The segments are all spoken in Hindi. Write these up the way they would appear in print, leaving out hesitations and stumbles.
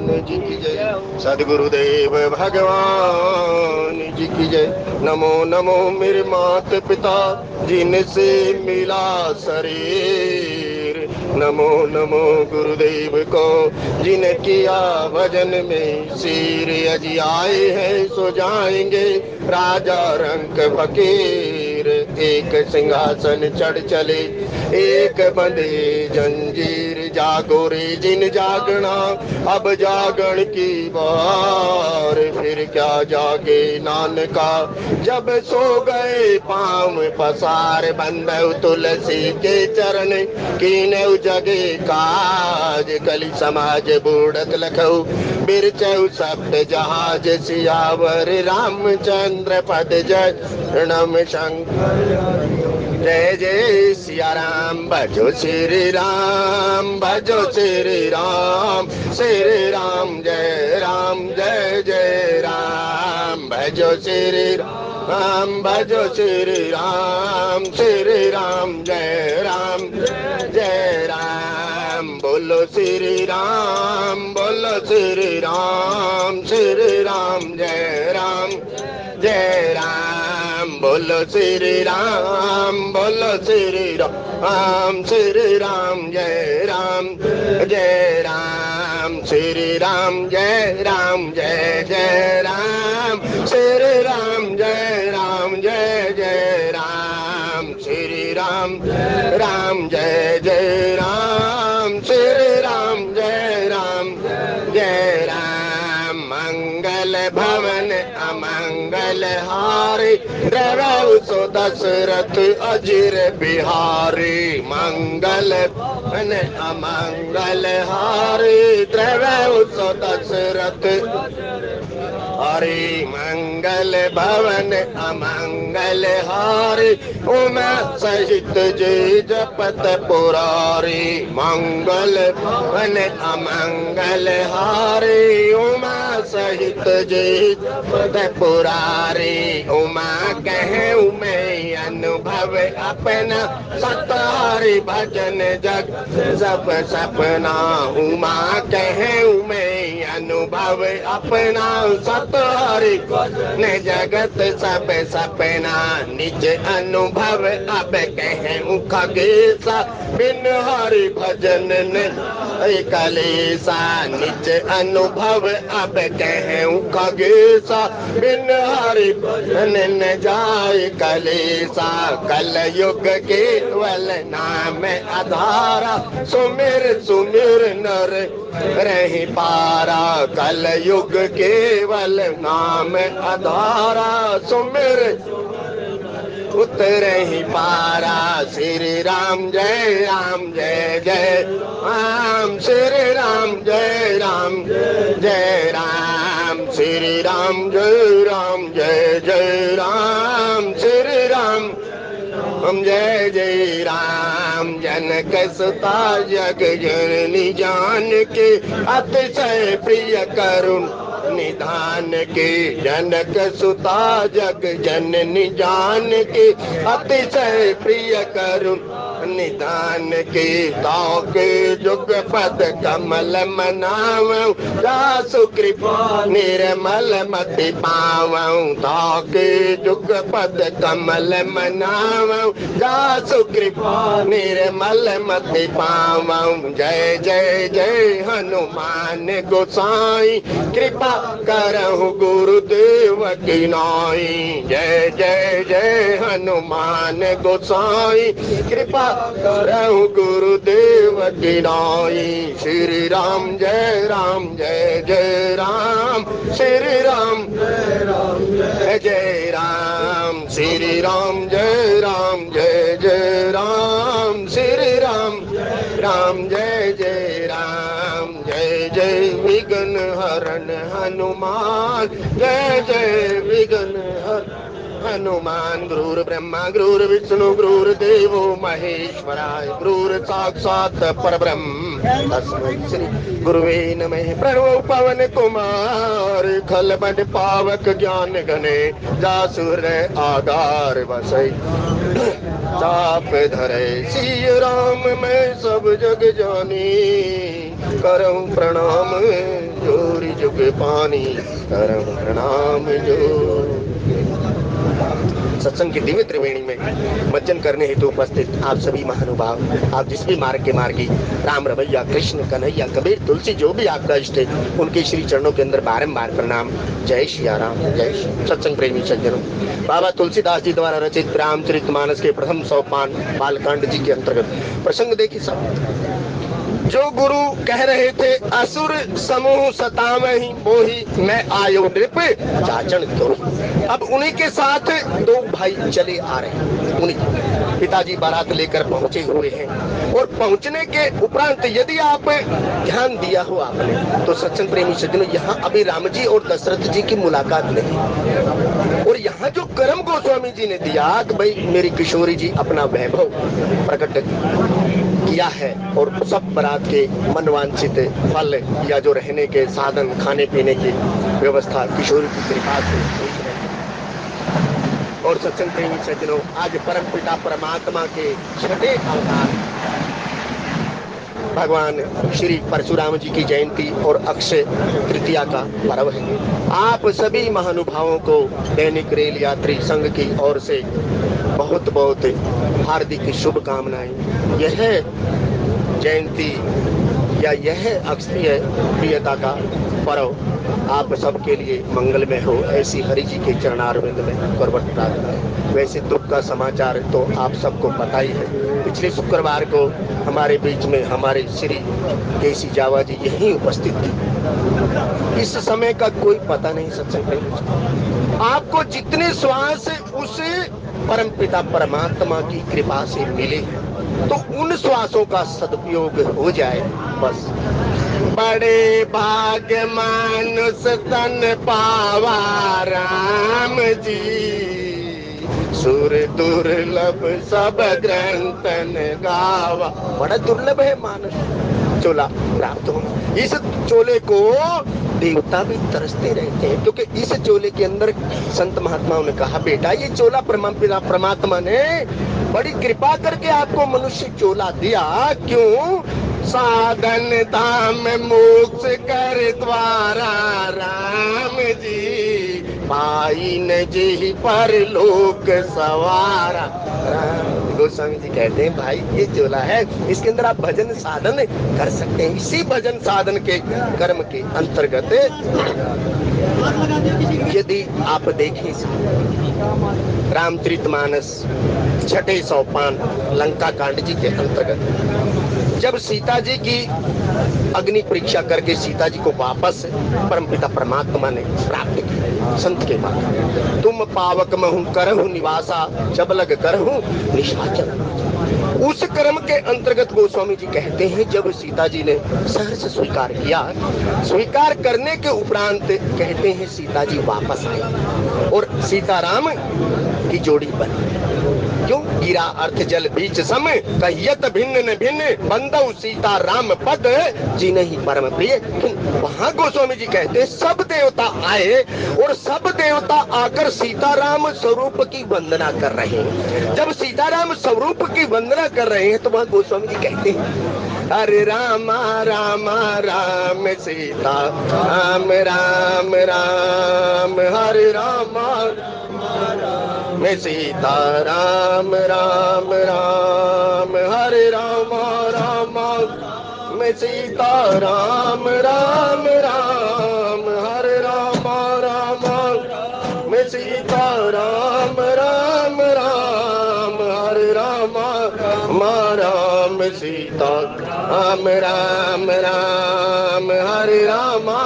हनुमान जी की जय। सदगुरुदेव भगवान जी की जय। नमो नमो मेरे माता पिता जिनसे मिला शरीर। नमो नमो गुरुदेव को जिन किया भजन में सिर। अजी आए हैं सो जाएंगे राजा रंक फकीर। एक सिंहासन चढ़ चले एक बंदे जंजीर। जागो रे जिन जागना अब जागण की बार। फिर क्या जागे नानका जब सो गए पाँव पसार। बंदौ तुलसी के चरण कीनौ जगे काज। कलि समाज बूढ़त लखऊ बिरचऊ सप्त जहाज। सियावर रामचंद्र पद जय नम शंकर। जय जय सिया राम भजो श्री राम भजो श्री राम। श्री राम जय जय राम भजो श्री राम भजो श्री राम। श्री राम जय राम। बोलो श्री राम बोलो श्री राम। श्री राम जय राम। बोलो श्री राम बोलो श्री राम। श्री राम जय राम। श्री राम जय जय राम। श्री राम जय राम। श्री राम जय राम। श्री राम जय राम। मंगल भवन अमंगल हारी द्रवौ सो दशरथ अजिर बिहारी। मंगल भवन अमंगल हारी द्रवौ सो दशरथ हरि। मंगल भवन अमंगल हारी उमा सहित जय जपत पुरारी। मंगल भवन अमंगल हारी उमा सहित जय जपत पुरारी। उमा कहूँ मैं अनुभव अपना सतारी भजन जग सब सपना। उमा कहूँ मैं अनुभव अपना सतारी ने जगत सब सपना। निज अनुभव अब कहूँ खगेसा बिन हरि भजन ने कलेसा। निज अनुभव अब कहूँ खगेसा बिन हरि भजन न जाए कलेसा। कल युग केवल नाम आधारा सुमिर सुमिर नर रही पारा। कल युग केवल नाम आधारा सुमिर उतरे ही पारा। श्री राम जय जय राम। श्री राम जय राम। श्री राम जय जय राम। श्री राम जय राम। जनक सुता जग जननी जान के अतिशय प्रिय करुण निधान के। जनक सुता जग जननी जान के अतिशय प्रिय करुण निधान के। ताऊ के जुग पद कमल मनावं दासु कृपा निर्मल मति पावं। ताऊ के जुग पद कमल मनावं दासु कृपा निर्मल मति पावं। जय जय जय हनुमान गोसाई कृपा करहु गुरुदेव की नाई। जय जय जय हनुमान गोसाई कृपा करहु गुरुदेव की नाई। श्री राम जय जय राम। श्री राम जय राम। श्री राम जय जय राम। श्री राम जय राम। जय जय विघ्न हरण हनुमान। जय जय विघ्न हरण हनुमान। गुरुर ब्रह्मा गुरुर विष्णु गुरुर देवो महेश्वराय। गुरुर साक्षात् परब्रह्म तस्मै श्री गुरुवे नमः। प्रणव पवन कुमार खल बड़ पावक ज्ञान गणे जासुर आधार बसै चाप धरे। सिय राम मैं सब जग जानी करऊं प्रणाम जो जोग पानी करम प्रणाम जो। सत्संग की दिव्य त्रिवेणी में मंचन करने हेतु उपस्थित आप सभी महानुभाव, आप जिस भी मार्ग के मार्गी, राम रमैया, कृष्ण कन्हैया, कबीर, तुलसी, जो भी आपका इष्ट है, उनके श्री चरणों के अंदर बारंबार प्रणाम। जय सिया राम, जय श्री सत्संग प्रेमी सज्जनों। बाबा तुलसीदास जी द्वारा रचित रामचरितमानस के प्रथम सोपान बालकांड जी के अंतर्गत प्रसंग देखिए सब। जो गुरु कह रहे थे असुर समूह सतावहि मोहि, मैं आयो नृप जाचन करूं। अब उन्हीं के साथ दो भाई चले आ रहे हैं। उन्हीं पिताजी बारात लेकर पहुंचे हुए हैं और पहुंचने के उपरांत यदि आप ध्यान दिया हो आपने तो सत्संग प्रेमी सज्जनों, यहाँ अभी राम जी और दशरथ जी की मुलाकात नहीं, और यहाँ जो कर्म गोस्वामी जी ने दिया कि भाई मेरी किशोरी जी अपना वैभव प्रकट किया है और सब बारात के मनवांछित फल या जो रहने के साधन, खाने पीने की व्यवस्था किशोरी की कृपा से हुई है। और सत्संग प्रेमी सज्जनों, आज परम पिता परमात्मा के छठे अवतार भगवान श्री परशुराम जी की जयंती और अक्षय तृतीया का पर्व है। आप सभी महानुभावों को दैनिक रेल यात्री संघ की ओर से बहुत बहुत हार्दिक शुभकामनाएं। यह जयंती या यह अक्षय प्रियता का पर्व आप सबके लिए मंगलमय हो, ऐसी हरि जी के चरणारविंद में करवट प्रार्थना है। वैसे दुख का समाचार तो आप सबको पता ही है। पिछले शुक्रवार को हमारे बीच में हमारे श्री केसी जावा जी यहीं उपस्थित थे। इस समय का कोई पता नहीं सत्संग में। आपको जितने श्वास उस परम पिता परमात्मा की कृपा से मिले तो उन श्वासों का सदुपयोग हो जाए बस। बड़े भाग्य मानुष तन पावा राम जी, सुर दुर्लभ सब ग्रंथन गावा। बड़ा दुर्लभ है मानुष चोला प्राप्त हो। इस चोले को देवता भी तरसते रहते हैं, क्योंकि इस चोले के अंदर संत महात्माओं ने कहा बेटा ये चोला परमात्मा ने बड़ी कृपा करके आपको मनुष्य चोला दिया। क्यों? साधन धाम मोक्ष कर द्वारा राम जी, पाई न जी पर लोक सवारा। गोस्वामी जी कहते हैं भाई ये चोला है, इसके अंदर आप भजन साधन कर सकते हैं। इसी भजन साधन के कर्म के अंतर्गत यदि आप देखें रामचरितमानस छठे सोपान लंका कांड जी के अंतर्गत जब सीता जी की अग्नि परीक्षा करके सीता जी को वापस परमपिता परमात्मा ने प्राप्त किया संत के बाद, तुम पावक महु करहु निवासा, जब लग करहु निशाचर। उस कर्म के अंतर्गत गोस्वामी जी कहते हैं जब सीता जी ने सहर्ष स्वीकार किया, स्वीकार करने के उपरांत कहते हैं सीता जी वापस आई और सीताराम की जोड़ी बनी। क्यों? गिरा अर्थ जल बीच सम, कहियत भिन्न न भिन्न, बंदौ सीता राम पद जी नहीं परम प्रिय। वहां गोस्वामी जी कहते हैं सब देवता आए और सब देवता आकर सीताराम स्वरूप की वंदना कर रहे हैं। जब सीताराम स्वरूप की वंदना कर रहे हैं तो वहां गोस्वामी जी कहते हैं हरे रामा रामा राम सीता राम राम राम, हरे रामा मैं सीता राम राम राम, हरे रामा रामा मैं सीता राम राम राम, हरे रामा रामा मैं सीता राम राम राम, हरे रामा राम सीता राम राम राम, हरे रामा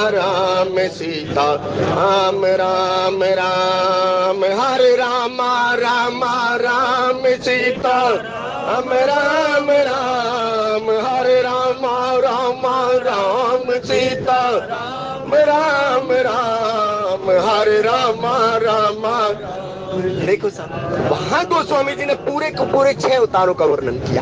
राम सीता राम राम राम, हरे रामा राम राम सीता राम राम राम, हरे रामा राम राम सीता राम राम, हरे रामा राम। देखो साहब वहां गोस्वामी जी ने पूरे को पूरे 6 अवतारों का वर्णन किया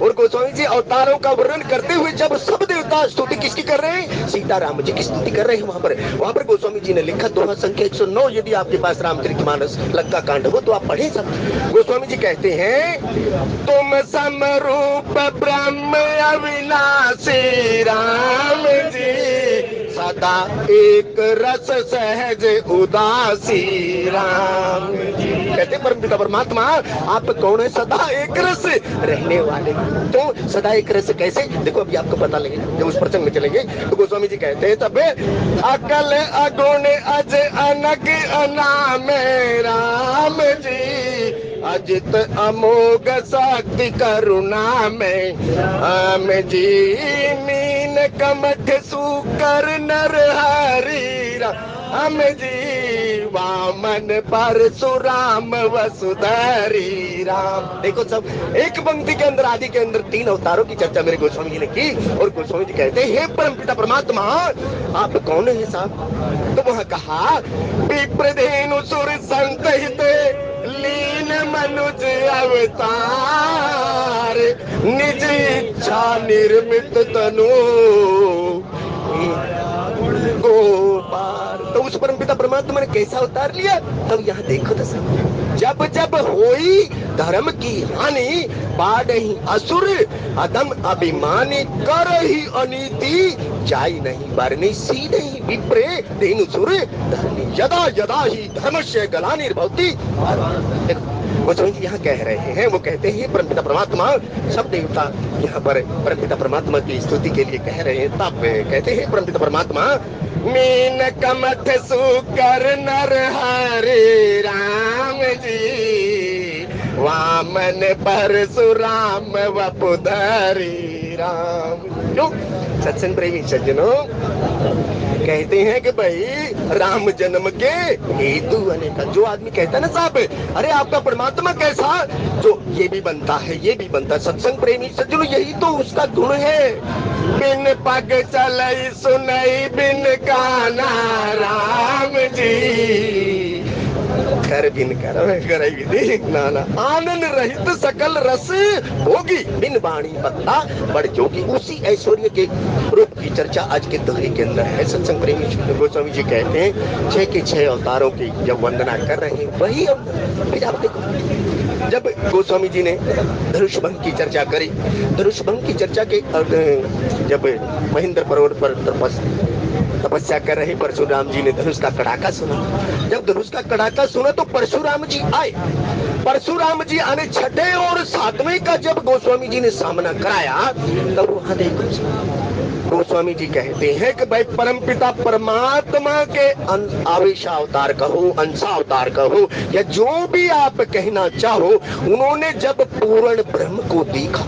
और गोस्वामी जी अवतारों का वर्णन करते हुए जब सब देवता स्तुति किसकी कर रहे हैं? सीताराम जी की स्तुति कर रहे हैं। वहां पर गोस्वामी जी ने लिखा दोहा संख्या 109, यदि आपके पास रामचरितमानस लंका कांड हो तो आप पढ़े सब। गोस्वामी जी कहते हैं तुम समरूप ब्रह्म अविनाशी राम जी, सदा एक रस सहज उदासी राम जी। कहते परमपिता परमात्मा आप कौन है? सदा एक रस रहने वाले। तो सदा एक रस कैसे? देखो अभी आपको पता लगेगा जब उस प्रसंग में चलेंगे। तो गोस्वामी जी कहते हैं तब अकल अगुण अज अनग अनाम राम जी, अजित अमोघ शक्ति करुणा में हम जी, मीन कमठ सुकर नर हरि राम जी, वामन परशुराम वसुधरी राम। देखो सब एक पंक्ति के अंदर, आदि के अंदर 3 अवतारों की चर्चा मेरे गोस्वामी जी ने की। और गोस्वामी जी कहते हैं हे परमपिता परमात्मा आप कौन है साहब? तो वहां कहा विप्रधेनु सुर संत हित लीन मनुज अवतार, निज इच्छा निर्मित तनु गोपाल। तो उस परमपिता परमात्मा ने कैसा अवतार लिया? तब यहाँ देखो तो सब, जब जब होई धर्म की हानि, बाढ़ही असुर अदम अभिमानी, कर ही अनीति जाई नहीं बारनी, सी नहीं विप्रे धेनु सुर धर्मी, यदा यदा ही धर्मस्य ग्लानिर्भवति। गोस्वामी जी यहाँ कह रहे हैं, वो कहते हैं परमपिता परमात्मा, सब देवता यहाँ पर परमपिता परमात्मा की स्तुति के लिए कह रहे हैं। तब कहते हैं परमपिता परमात्मा मीन कमठ सुकर नर हरे राम जी, वामन परशुराम वपुधरी राम। क्यों? सत्संग प्रेमी सज्जनों कहते हैं कि भाई राम जन्म के हेतु अनेक। जो आदमी कहता है ना साहब अरे आपका परमात्मा कैसा, जो ये भी बनता है ये भी बनता है। सत्संग प्रेमी सज्जनों यही तो उसका गुण है। बिन पग चलई सुनई बिन गाना राम जी, कर बिन कर विधि नाना, आनंद रहित सकल रस होगी, बिन वाणी पत्ता बड़ जोगी। उसी ऐश्वर्य के रूप की चर्चा आज के दोहे के अंदर है। सत्संग प्रेमी गोस्वामी जी कहते हैं 6 के 6 अवतारों की जब वंदना कर रहे हैं वही फिर आप देखो, जब गोस्वामी जी ने धनुष भंग की चर्चा करी, धनुष भंग की चर्चा के जब महेंद्र पर्वत पर तपस्या कर रहे परशुराम जी ने धनुष का कड़ाका सुना। जब धनुष का कड़ाका सुना तो परशुराम जी आए। परशुराम जी आने 6ठे और 7वें का जब गोस्वामी जी ने सामना कराया तब वहां देखो गोस्वामी जी कहते हैं कि भाई परमपिता परमात्मा के आवेशावतार कहो, अंशावतार कहो, या जो भी आप कहना चाहो, उन्होंने जब पूर्ण ब्रह्म को देखा,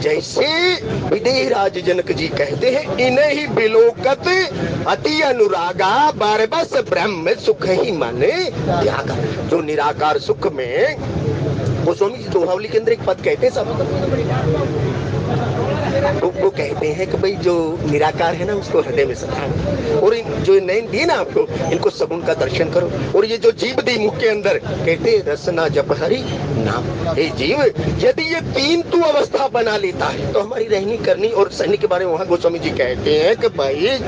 जैसे विदेह राज जनक जी कहते हैं इन्हें ही बिलोकत अति अनुरागा, बरबस ब्रह्म सुख ही मन त्यागा। जो निराकार सुख में गोस्वामी जी दोहावली के अंदर एक पद कहते हैं सब, तो वो कहते हैं कि भाई जो निराकार है ना उसको हृदय में सताओ, और जो नैन दी ना आपको इनको सगुण का दर्शन करो। और ये जो जीव दी मुख के अंदर कहते रसना जप हरि नाम, हे जीव यदि ये 3 तू अवस्था बना लेता है तो हमारी रहनी करनी और सहनी के बारे में वहां गोस्वामी जी कहते हैं कि भाई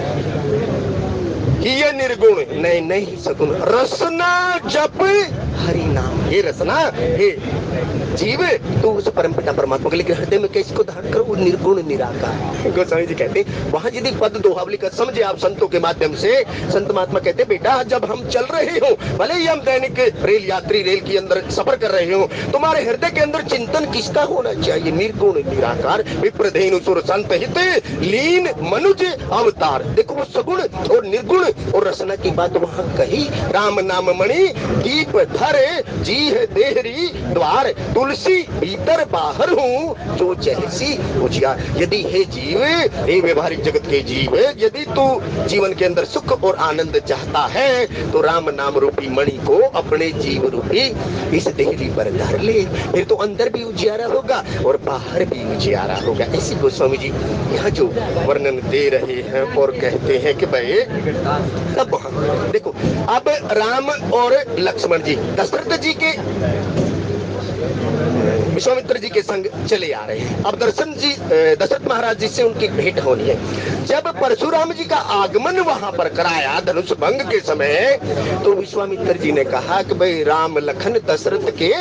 कि ये निर्गुण नहीं सगुण, रसना जप हरि नाम। हे रसना हे जीव तो उस परमपिता परमात्मा के, लेकिन हृदय में कैसे को धारण करो, वो निर्गुण निराकार। गोस्वामी जी कहते हैं वहां यदि पद दोहावली का समझे आप संतों के माध्यम से, संत महात्मा कहते बेटा जब हम चल रहे हो, भले ही हम दैनिक रेल यात्री रेल के अंदर सफर कर रहे हो, तुम्हारे हृदय के अंदर चिंतन किसका होना चाहिए? निर्गुण निराकार, विप्रधेनु सुर संत हित लीन मनुज अवतार। देखो वो सगुण और निर्गुण और रसना की बात वहां कही। राम नाम मणि दीप धरे, जी है देहरी द्वार, तुलसी भीतर बाहर हूँ, जो जैसी उजियार। यदि हे जीव, हे व्यवहारिक जगत के जीव, यदि तू जीवन के अंदर सुख और आनंद चाहता है तो राम नाम रूपी मणि को अपने जीव रूपी इस देहरी पर धर ले, फिर तो अंदर भी उजियारा होगा और बाहर भी उजियारा होगा। ऐसी गोस्वामी जी यहाँ जो वर्णन दे रहे हैं और कहते हैं कि भाई तब देखो अब राम और लक्ष्मण जी दशरथ जी के विश्वामित्र जी के संग चले आ रहे हैं। अब दशरथ महाराज जी से उनकी भेंट होनी है। जब परशुराम जी का आगमन वहां पर कराया धनुष भंग के समय, तो विश्वामित्र जी ने कहा कि भाई राम लखन दशरथ के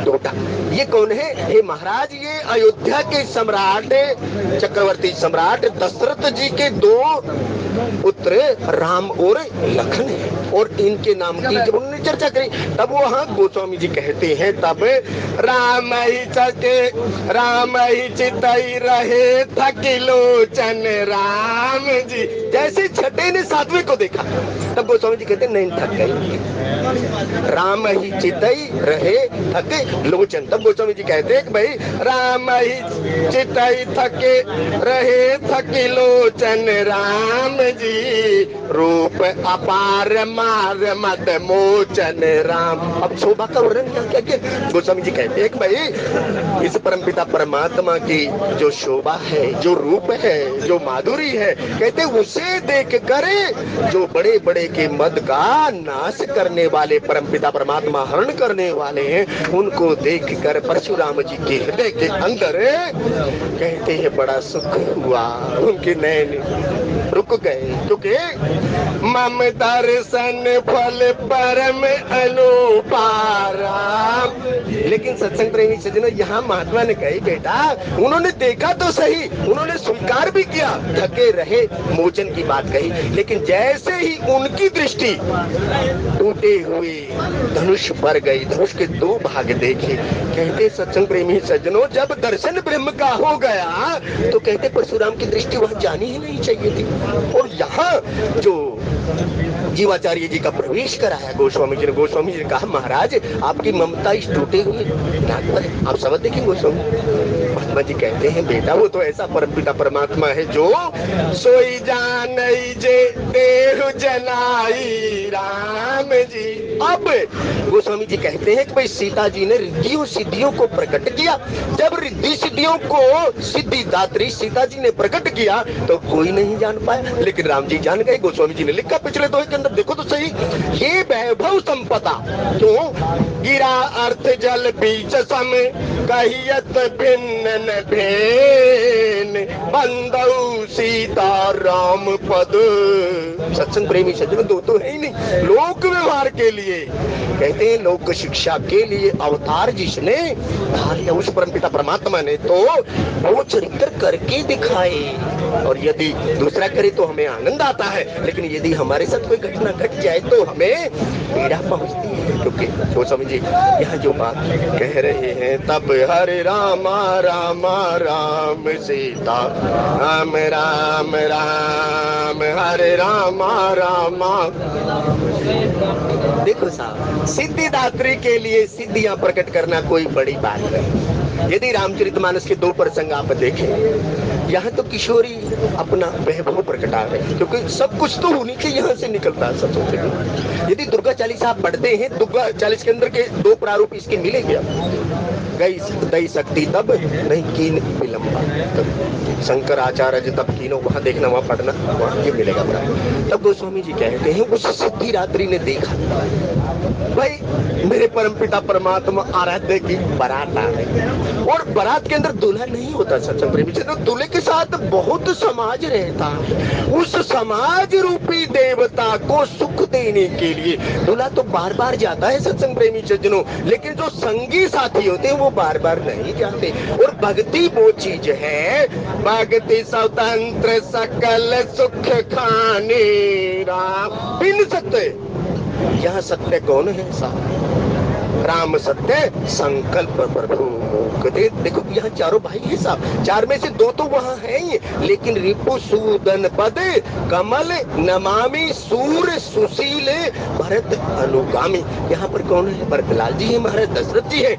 बेटा। ये कौन है? हे महाराज ये अयोध्या के सम्राट चक्रवर्ती सम्राट दशरथ जी के 2 पुत्र राम और लखन है, और इनके नाम की जब उन्होंने चर्चा करी तब वहां गोस्वामी जी कहते हैं तब राम ही चितई रहे थकी लोचन राम जी। जैसे छठे ने सातवें को देखा तब गोस्वामी जी कहते नहीं थक गई, राम ही चितई रहे थके लोचन। तब गोस्वामी जी कहते हैं कि भाई राम ही चितई थके रहे थकी लोचन राम जी, रूप अपार मार मद मोचन राम। अब शोभा का वर्णन क्या क्या गोस्वामी जी कहते हैं कि भाई इस परमपिता परमात्मा की जो शोभा है, जो रूप है, जो माधुरी है, कहते उसे देख कर जो बड़े बड़े के मद का नाश करने वाले परमपिता परमात्मा हरण करने वाले हैं, उनको देख कर परशुराम जी के हृदय के अंदर कहते हैं बड़ा सुख हुआ, उनके नैन रुक गए, क्योंकि मम दर्शन फल परम अनुपारा। लेकिन सत्संग प्रेमी सज्जनों, यहाँ महात्मा ने कही बेटा उन्होंने देखा तो सही, उन्होंने स्वीकार भी किया, थके रहे मोचन की बात कही, लेकिन जैसे ही उनकी दृष्टि टूटे हुए धनुष पर गई, धनुष के दो भाग देखे, कहते सत्संग प्रेमी सज्जनों जब दर्शन ब्रह्म का हो गया तो कहते परशुराम की दृष्टि वहां जानी ही नहीं चाहिए थी। और यहाँ जो जीवाचार्य जी का प्रवेश कराया गोस्वामी जी ने, गोस्वामी जी ने कहा महाराज आपकी ममता इस टूटे हुए नाक पर है। आप समझ देखें गोस्वामी महात्मा जी कहते हैं बेटा वो तो ऐसा परमपिता परमात्मा है जो सोई जान जे देहु जनाई राम जी। अब गोस्वामी जी कहते हैं कि भाई सीता जी ने रिद्धियों सिद्धियों को प्रकट किया, जब रिद्धि सिद्धियों को सिद्धि दात्री सीता जी ने प्रकट किया तो कोई नहीं जान पाया, लेकिन राम जी जान गए। गोस्वामी जी ने लिखा पिछले दोहे के अंदर, देखो तो सही, ये वैभव संपदा क्यों गिरा अर्थ जल बीच सम कहियत भिन्न भेन बंदौ सीता राम पद। सत्संग प्रेमी सज्जन दो तो है ही नहीं, लोक व्यवहार के लिए कहते हैं, लोक शिक्षा के लिए अवतार जिसने धारिया उस परमपिता परमात्मा ने तो वो चरित्र करके दिखाए। और यदि दूसरा करे तो हमें आनंद आता है, लेकिन यदि हमारे साथ कोई घटना घट जाए तो हमें पीड़ा पहुंचती है। क्योंकि वो समझिए यहाँ जो बात कह रहे हैं तब हरे रामा रामा राम सीता राम राम राम हरे रामा रामा। देखो साहब, सिद्धिदात्री के लिए सिद्धियां प्रकट करना कोई बड़ी बात नहीं। यदि रामचरितमानस के दो प्रसंग आप देखें, यहाँ तो किशोरी अपना वैभव प्रकटा रहे, क्योंकि सब कुछ तो उन्हीं के यहाँ से निकलता है। सब सोचेंगे यदि दुर्गा चालीस आप पढ़ते हैं, दुर्गा चालीस के अंदर के दो प्रारूप इसके मिलेंगे, गई दई शक्ति तब नहीं कीन विलंबा, शंकर आचार्य तब कीनो, वहां देखना वहां पढ़ना, वहां ये मिलेगा प्रारूप। तब गोस्वामी जी कहते हैं उस सिद्धिदात्री ने देखा भाई मेरे परमपिता परमात्मा आराध्य की बारात आ रही, और बारात के अंदर दूल्हा नहीं होता सत्संग प्रेमी, दूल्हे के साथ बहुत समाज रहता है। उस समाज रूपी देवता को सुख देने के लिए दूल्हा तो बार बार जाता है सत्संग प्रेमी सज्जनों, लेकिन जो संगी साथी होते हैं वो बार बार नहीं जाते। और भक्ति वो चीज है, भक्ति स्वतंत्र सकल सुख खाने राम बिन सत्य। यहाँ सत्य कौन है साहब? राम सत्य संकल्प प्रभु। देखो यहाँ चारों भाई हैं साहब, चार में से दो तो वहाँ है ही, लेकिन रिपु सूदन पद कमल नमामि सूर सुशील भरत अनुगामी। यहाँ पर कौन है? भरतलाल जी है, महाराज दशरथ जी है,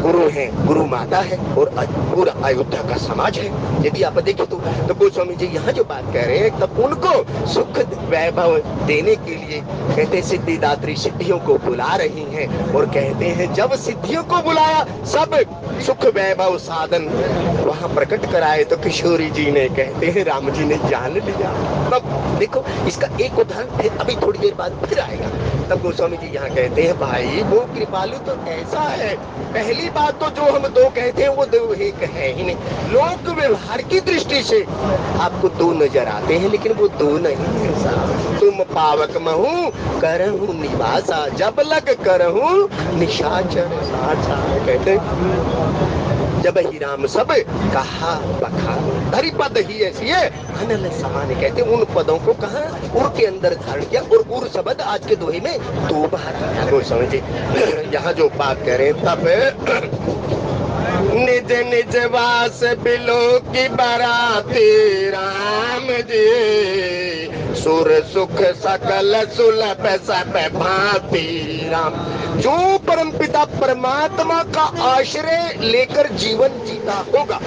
गुरु है, गुरु माता है, और पूरा अयोध्या का समाज है। यदि आप देखें तो गोस्वामी जी यहाँ जो बात कह रहे हैं तब उनको सुख वैभव देने के लिए कहते सिद्धिदात्री सिद्धियों को बुला रही हैं, और कहते हैं जब सिद्धियों को बुलाया सब सुख वैभव साधन वहां प्रकट कराए तो किशोरी जी ने कहते हैं राम जी ने जान लिया। तब देखो इसका एक उदाहरण है, अभी थोड़ी देर बाद फिर आएगा। तब गोस्वामी जी यहाँ कहते हैं भाई वो कृपालु तो ऐसा है, पहली बात तो जो हम दो कहते हैं वो दो एक है ही नहीं। लोक व्यवहार की दृष्टि से आपको दो नजर आते हैं, लेकिन वो दो नहीं है साहब। तुम पावक महू करहूं निवासा, जब लग करहूं निशाचर साचा। कहते जब ही राम सब कहा बखा, धरी पद ही ऐसी है अनल समान, कहते उन पदों को कहा उर के अंदर धारण किया। और उर शब्द आज के दोहे में 2 बार वो समझे। यहाँ जो बात कह रहे हैं तब निज निज वास बिलो की बराती राम जी, सुर सुख सकल सुलभ सब भांति राम। जो परमपिता परमात्मा का आश्रय लेकर जीवन जीता होगा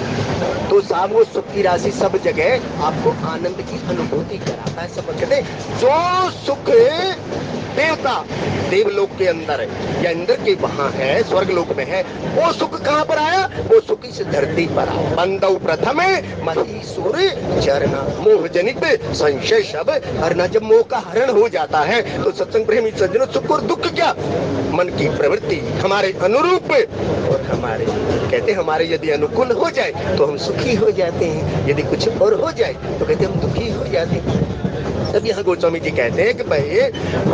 तो साहब वो सुख की राशि सब जगह आपको आनंद की अनुभूति कराता है। सब कहते जो सुख देवता देवलोक के अंदर है या इंद्र के वहां है, स्वर्ग लोक में है, वो सुख कहाँ पर आया? वो सुख इस धरती पर आया। बंदौ प्रथम महीसुर चरना, मोह जनित संशय शब हरना। जब मोह का हरण हो जाता है तो सत्संग प्रेमी सज्जनों, सुख और दुख क्या, मन की प्रवृत्ति हमारे अनुरूप और हमारे कहते हमारे यदि अनुकूल हो जाए तो हम सुखी हो जाते हैं, यदि कुछ और हो जाए तो कहते हम दुखी हो जाते हैं। तब यहाँ गोस्वामी जी कहते हैं कि भाई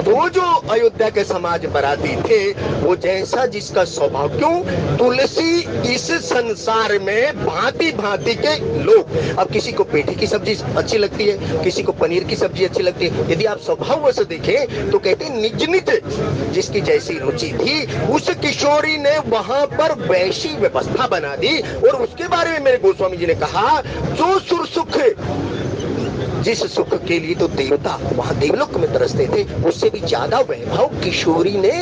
वो जो अयोध्या के समाज बराती थे वो जैसा जिसका स्वभाव, क्यों तुलसी इस संसार में भांति भांति के लोग, अब किसी को पेठी की सब्जी अच्छी लगती है, किसी को पनीर की सब्जी अच्छी लगती है। यदि आप स्वभाव से देखें तो कहते हैं निज निज जिसकी जैसी रुचि थी उस किशोरी ने वहां पर वैसी व्यवस्था बना दी। और उसके बारे में मेरे गोस्वामी जी ने कहा जो सुर सुख, जिस सुख के लिए तो देवता वहां देवलोक में तरसते थे, उससे भी ज्यादा वैभव किशोरी ने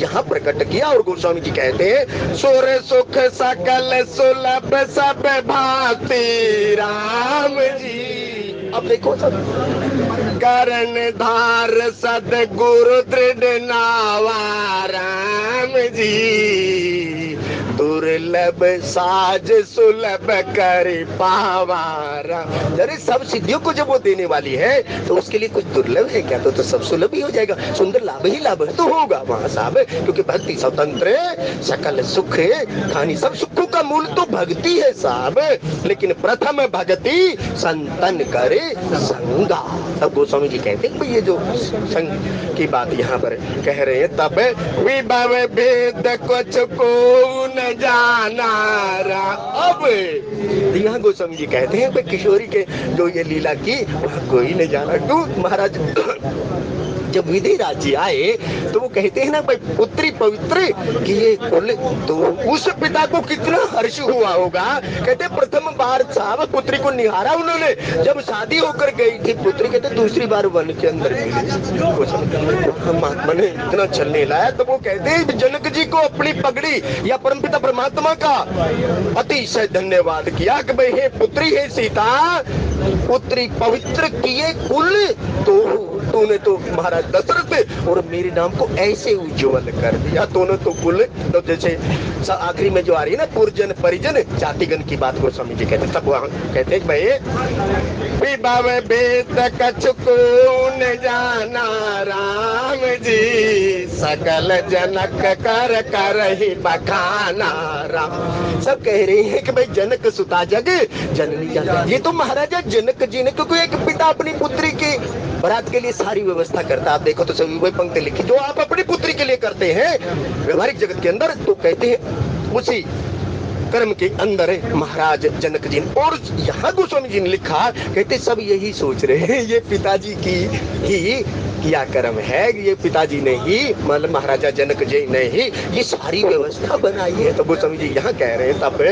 यहाँ प्रकट किया। और गोस्वामी जी कहते हैं सुर सुख सकल सुलभ सब भांति राम जी। अब देखो सब करण धार सदगुरु दृढ़ नावा राम जी, दुर्लभ साज सुलभ कर पावारा। अरे सब सिद्धियों को जब वो देने वाली है तो उसके लिए कुछ दुर्लभ है क्या? तो सब सुलभ ही हो जाएगा, सुंदर लाभ ही लाभ तो होगा वहां साहब, क्योंकि भक्ति स्वतंत्र सकल सुख खानी। सब सुखों का मूल तो भक्ति है साहब, लेकिन प्रथम भक्ति संतन करे संगा। तब गोस्वामी जी कहते हैं ये जो संग की बात यहाँ पर कह रहे हैं, तब विभव भेद कुछ को न जाना। अब यहाँ गोस्वामी जी कहते हैं किशोरी के जो ये लीला की वह कोई न जाना। क्यों महाराज जब विधिराज जी आए तो वो कहते हैं ना भाई पुत्री पवित्र कि ये कुल, तो उस पिता को कितना हर्ष हुआ होगा। कहते प्रथम बार साहब पुत्री को निहारा उन्होंने, जब शादी होकर गई थी पुत्री, कहते दूसरी बार वन के अंदर महात्मा ने इतना चलने लाया। तो वो कहते हैं जनक जी को अपनी पगड़ी या परमपिता परमात्मा का अतिशय धन्यवाद किया कि भाई हे पुत्री हे सीता, पुत्री पवित्र किए कुल तो तूने तो महाराज दशरथ और मेरे नाम को ऐसे उज्जवल कर दिया। दोनों तो कुल तो जैसे आखिरी में जो आ रही है ना पुरजन परिजन जातिगण की बात को स्वामी जी कहते, तब वहां कहते हैं भाई विभव भेद कछु को न जाना राम जी, सकल जनक कर कर ही बखाना राम। सब कह रहे हैं कि भाई जनक सुता जग जननी जग। ये तो महाराजा जनक जी ने, क्योंकि एक पिता अपनी पुत्री की बारात के लिए सारी व्यवस्था करता। आप देखो तो सभी वही पंक्ति लिखी जो आप अपनी पुत्री के लिए करते हैं व्यवहारिक जगत के अंदर, तो कहते हैं उसी कर्म के अंदर है महाराज जनक जी। और यहाँ गोस्वामी जी ने लिखा, कहते सब यही सोच रहे हैं ये पिताजी की ही किया कर्म है, ये पिताजी ने ही मतलब महाराजा जनक जी ने ही ये सारी व्यवस्था बनाई है। तो गोस्वामी जी यहाँ कह रहे हैं तब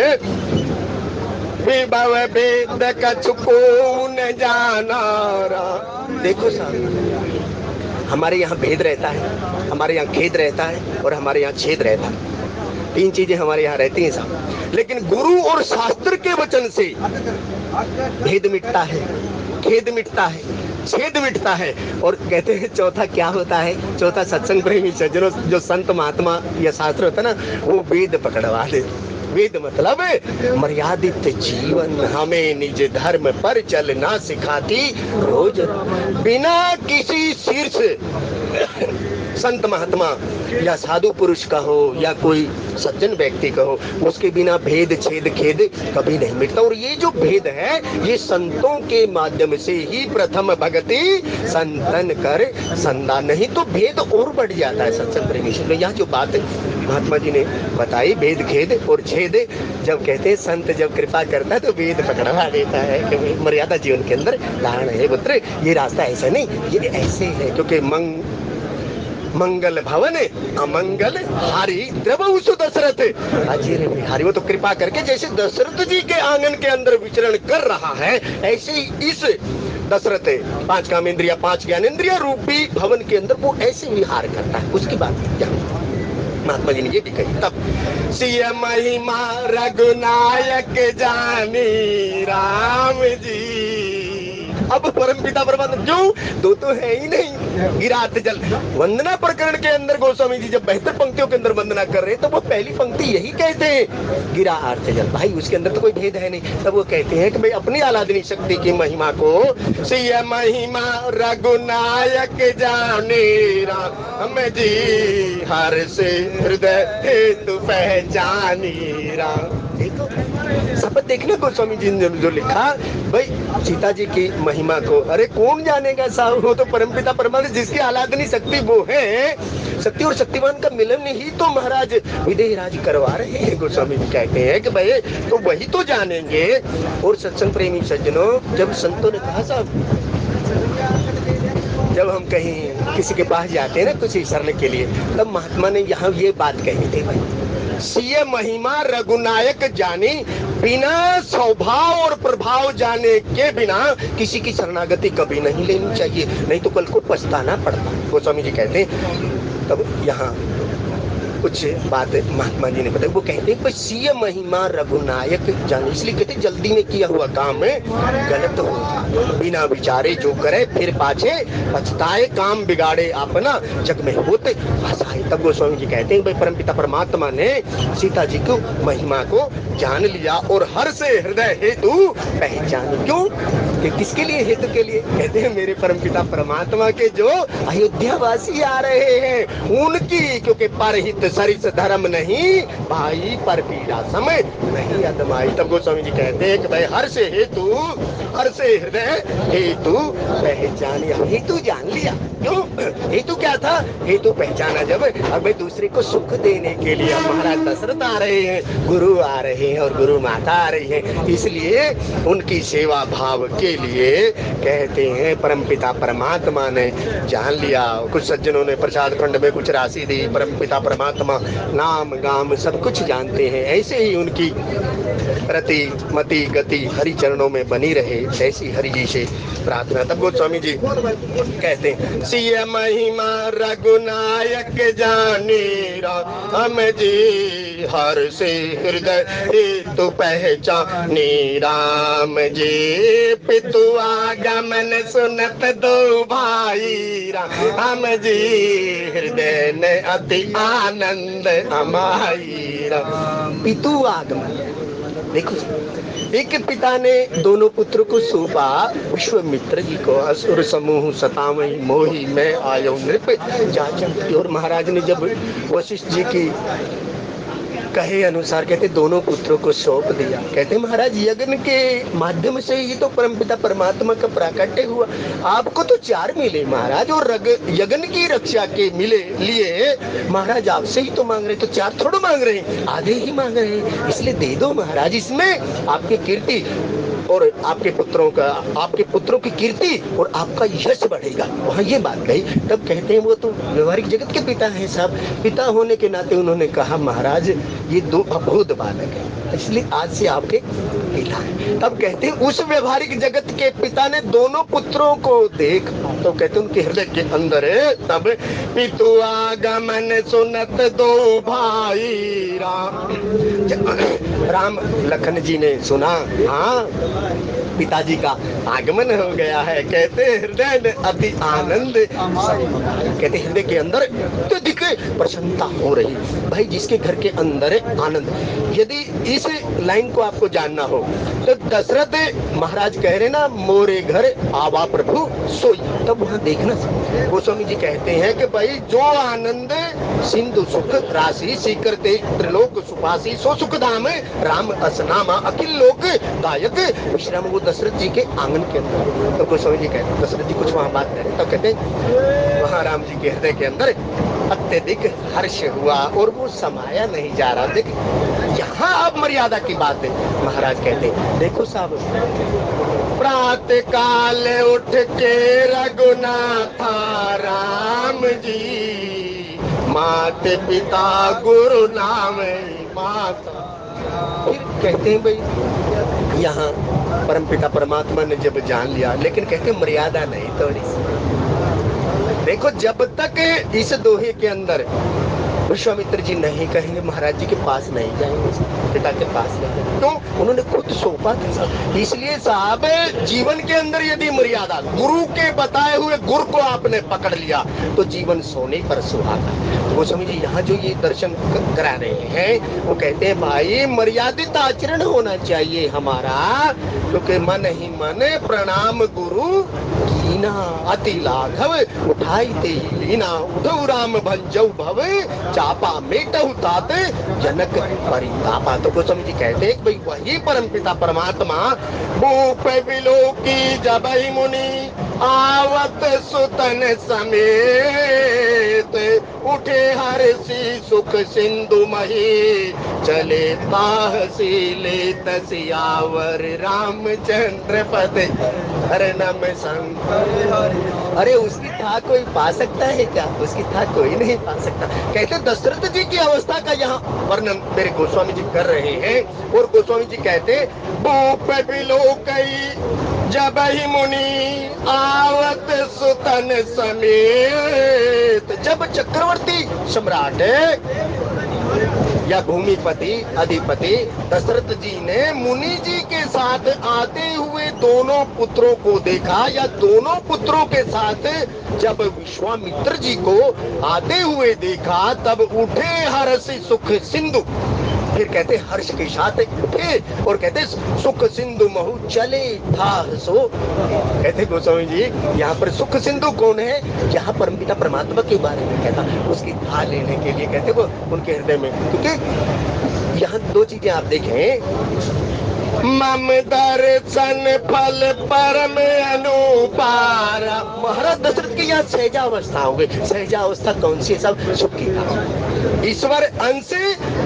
विभव भेद कछु को न जाना। देखो साहब हमारे यहाँ भेद रहता है, हमारे यहाँ खेद रहता है और हमारे यहाँ छेद रहता है। 3 चीजें हमारे यहाँ रहती हैं साहब, लेकिन गुरु और शास्त्र के वचन से भेद मिटता है, खेद मिटता है, छेद मिटता है। और कहते हैं चौथा क्या होता है? चौथा सत्संग प्रेमी सज्जनों जो संत महात्मा या शास्त्र होता है ना, वो वेद पकड़वा दे। वेद मतलब मर्यादित जीवन, हमें निज धर्म पर चलना सिखाती रोज। बिना किसी शीर्ष संत महात्मा या साधु पुरुष का हो या कोई सज्जन व्यक्ति का हो, उसके बिना भेद छेद खेद कभी नहीं मिटता। और ये जो भेद है ये संतों के माध्यम से ही प्रथम भक्ति संतन कर संदा, नहीं तो भेद और बढ़ जाता है। सत्संग प्रेमी यहाँ जो बात महात्मा जी ने बताई भेद खेद और छेद, भेद। जब कहते हैं संत जब कृपा करता है तो वेद पकड़वा देता है कि मर्यादा जीवन के अंदर धारण है पुत्र, ये रास्ता ऐसा नहीं, ये ऐसे है, क्योंकि मंगल भवन अमंगल हारी द्रवहु सु दशरथ अजीर बिहारी। वो तो कृपा करके जैसे दशरथ जी के आंगन के अंदर विचरण कर रहा है, ऐसे ही इस दशरथ 5 काम इंद्रिया 5 ज्ञानेंद्रिय रूपी भवन के अंदर वो ऐसे विहार करता है। उसकी बात क्या महात्मा जी ने ये भी कही। तब सिय महिमा रघुनायक जानी राम जी। अब परमपिता परमात्मा क्यों, दो तो है ही नहीं। गिरात जल वंदना प्रकरण के अंदर गोस्वामी जी जब बेहतर पंक्तियों के अंदर वंदना कर रहे हैं तो वो पहली पंक्ति यही कहते हैं, गिरा आर्थ जल। भाई उसके अंदर तो कोई भेद है नहीं। तब वो कहते हैं कि भाई अपनी आलादनी शक्ति की महिमा को सिय महिमा रघुनायक जाने राम जी, हर से हृदय हेतु पहचानी राम। देखो शपथ देखना गोस्वामी जी ने जो लिखा, भाई सीता जी की महिमा को अरे कौन जानेगा साहब, वो तो परमपिता परमात्मा जिसकी आलादनी शक्ति वो है। शक्ति और शक्तिमान का मिलन ही तो महाराज विदेह राज करवा रहे हैं। गोस्वामी जी कहते हैं कि भाई तो वही तो जानेंगे। और सत्संग प्रेमी सज्जनों, जब संतों ने कहा साहब, जब हम कहीं किसी के पास जाते हैं ना कुछ शरण के लिए, तब महात्मा ने यहाँ ये बात कही थी, भाई सिय महिमा रघुनायक जानी, बिना स्वभाव और प्रभाव जाने के बिना किसी की शरणागति कभी नहीं लेनी चाहिए, नहीं तो कल को पछताना पड़ता। गोस्वामी जी कहते हैं, तब यहाँ कुछ बात महात्मा जी ने बताई। वो कहते हैं सिय महिमा रघुनायक जाने, इसलिए कहते जल्दी में किया हुआ काम में गलत हो, बिना विचारे जो करे फिर पाछे पछताए, काम बिगाड़े अपना जग में होते फसाए। तब गोस्वामी जी कहते हैं भाई परमपिता परमात्मा ने सीता जी को महिमा को जान लिया और हर से हृदय हेतु पहचान। क्यों, कि किसके लिए, हेतु के लिए। कहते हैं मेरे परमपिता परमात्मा के जो अयोध्या वासी आ रहे हैं उनकी, क्योंकि परहित सरिस धर्म नहीं भाई, पर पीड़ा समय नहीं अदमाई। तब गोस्वामी जी कहते हैं कि भाई हर से हेतु, हर से हृदय हेतु पहचान। हेतु जान लिया। क्यों, हेतु क्या था, हेतु पहचाना जब, अब भाई दूसरे को सुख देने के लिए महाराज दशरथ आ रहे हैं, गुरु आ रहे हैं और गुरु माता आ रही है, इसलिए उनकी सेवा भाव के लिए कहते हैं परमपिता परमात्मा ने जान लिया। कुछ सज्जनों ने प्रसाद खंड में कुछ राशि दी, परमपिता परमात्मा नाम गाम सब कुछ जानते हैं, ऐसे ही उनकी रति मति गति हरि चरणों में बनी रहे, ऐसी हरि जी से प्रार्थना। तब गोस्वामी जी कहते हैं सिय महिमा रघुनायक जाने राम जी, हर से हृदय हेतु पहचाने राम जी, पितु आगमन सुनत दो भाई राम जी, हृदय ने अति आनंद अमाई राम। पितु आगमन, देखो एक पिता ने दोनों पुत्र को सौंपा, विश्वामित्र जी को, असुर समूह सतावई मोही मैं आयो नृप जाचन। और महाराज ने जब वशिष्ठ जी की कहे अनुसार कहते दोनों पुत्रों को सौंप दिया। कहते महाराज यज्ञ के माध्यम से ही तो परमपिता परमात्मा का प्राकट्य हुआ, आपको तो 4 मिले महाराज, और यज्ञ की रक्षा के मिले लिए महाराज आपसे ही तो मांग रहे, तो 4 थोड़ा मांग रहे हैं, आधे ही मांग रहे हैं, इसलिए दे दो महाराज, इसमें आपकी कीर्ति और आपके पुत्रों की कीर्ति और आपका यश बढ़ेगा। वहाँ ये बात कही। तब कहते हैं वो तो व्यवहारिक जगत के पिता हैं साहब, पिता होने के नाते उन्होंने कहा महाराज ये 2 अबोध बालक है, इसलिए आज से आपके पिता है। तब कहते हैं उस व्यवहारिक जगत के पिता ने दोनों पुत्रों को देख, तो कहते उनके हृदय के अंदर है। तब पितु आगमन सुनत दो भाई राम लखन जी ने सुना, हाँ पिताजी का आगमन हो गया है। कहते हृदय में अति आनंद, कहते हृदय के अंदर अत्यधिक प्रसन्नता हो रही। भाई जिसके घर के अंदर है आनंद, यदि इस लाइन को आपको जानना हो तो दशरथ महाराज कह रहे ना मोरे घर आवा प्रभु सोई, तब वहां देखना। गोस्वामी जी कहते हैं कि भाई जो आनंद सिंधु सुख राशि सीकर ते त्रिलोक सुपासी सो सुख धाम राम असनामा अखिल लोक दायक विश्राम, वो दशरथ जी के आंगन के अंदर। तो गोस्वामी जी कहते हैं दशरथ जी कुछ वहां बात करें, तब कहते हैं वहां राम जी के हृदय के अंदर अत्यधिक हर्ष हुआ और वो समाया नहीं जा रहा। देख यहाँ अब मर्यादा की बात है। महाराज कहते देखो साहब, प्रातः काल उठ के रघुनाथा राम जी, माते पिता गुरु नाम माता। फिर कहते हैं भाई यहाँ परमपिता परमात्मा ने जब जान लिया, लेकिन कहते मर्यादा नहीं थोड़ी सी। देखो जब तक इस दोहे के अंदर विश्वामित्र जी नहीं कहेंगे, महाराज जी के पास नहीं जाएंगे, पिता के पास नहीं जाएंगे। तो उन्होंने खुद सौंपा था। इसलिए साहब जीवन के अंदर यदि मर्यादा, गुरु के बताए हुए गुरु को आपने पकड़ लिया तो जीवन सोने पर सुहागा। तो वो समझिए यहाँ जो ये दर्शन करा रहे हैं, वो कहते हैं भाई मर्यादित आचरण होना चाहिए हमारा, क्योंकि मन ही मन प्रणाम गुरु कीना, अति लाघव उठाई ते लीना, उठऊ राम भंजऊ भव चापा मेटहु ताते जनक परितापा। तो गोस्वामी जी कहते हैं भाई वही परमपिता परमात्मा भूप विलोकी जबहि मुनि आवत सुतन समेत, उठे हर्षि सुख सिंधु मही, चले ताहसीले तसियावर रामचंद्र पद हरनम संग। अरे उसकी था कोई पा सकता है क्या? उसकी था कोई नहीं पा सकता। कहते दशरथ जी की अवस्था का यहाँ वर्णन मेरे गोस्वामी जी कर रहे हैं। और गोस्वामी जी कहते भूप विलोकई जबहि मुनि आवत सुतन समेत। जब चक्रवर्ती सम्राट या भूमिपति अधिपति दशरथ जी ने मुनि जी के साथ आते हुए दोनों पुत्रों को देखा, या दोनों पुत्रों के साथ जब विश्वामित्र जी को आते हुए देखा, तब उठे हर्षि सुख सिंधु। फिर कहते हर्ष के साथ उठे और कहते सुख सिंधु महु चले था सो। कहते गोस्वामी जी यहाँ पर सुख सिंधु कौन है? यहाँ परमपिता परमात्मा के बारे में कहता, उसकी था लेने के लिए कहते वो उनके हृदय में। क्योंकि यहाँ दो चीजें आप देखें, मम दर्शन फल परम अनुपार। महाराज दशरथ की यहाँ सहजावस्था हो गई। सहजावस्था कौन सी? सब सुख की था। ईश्वर अंश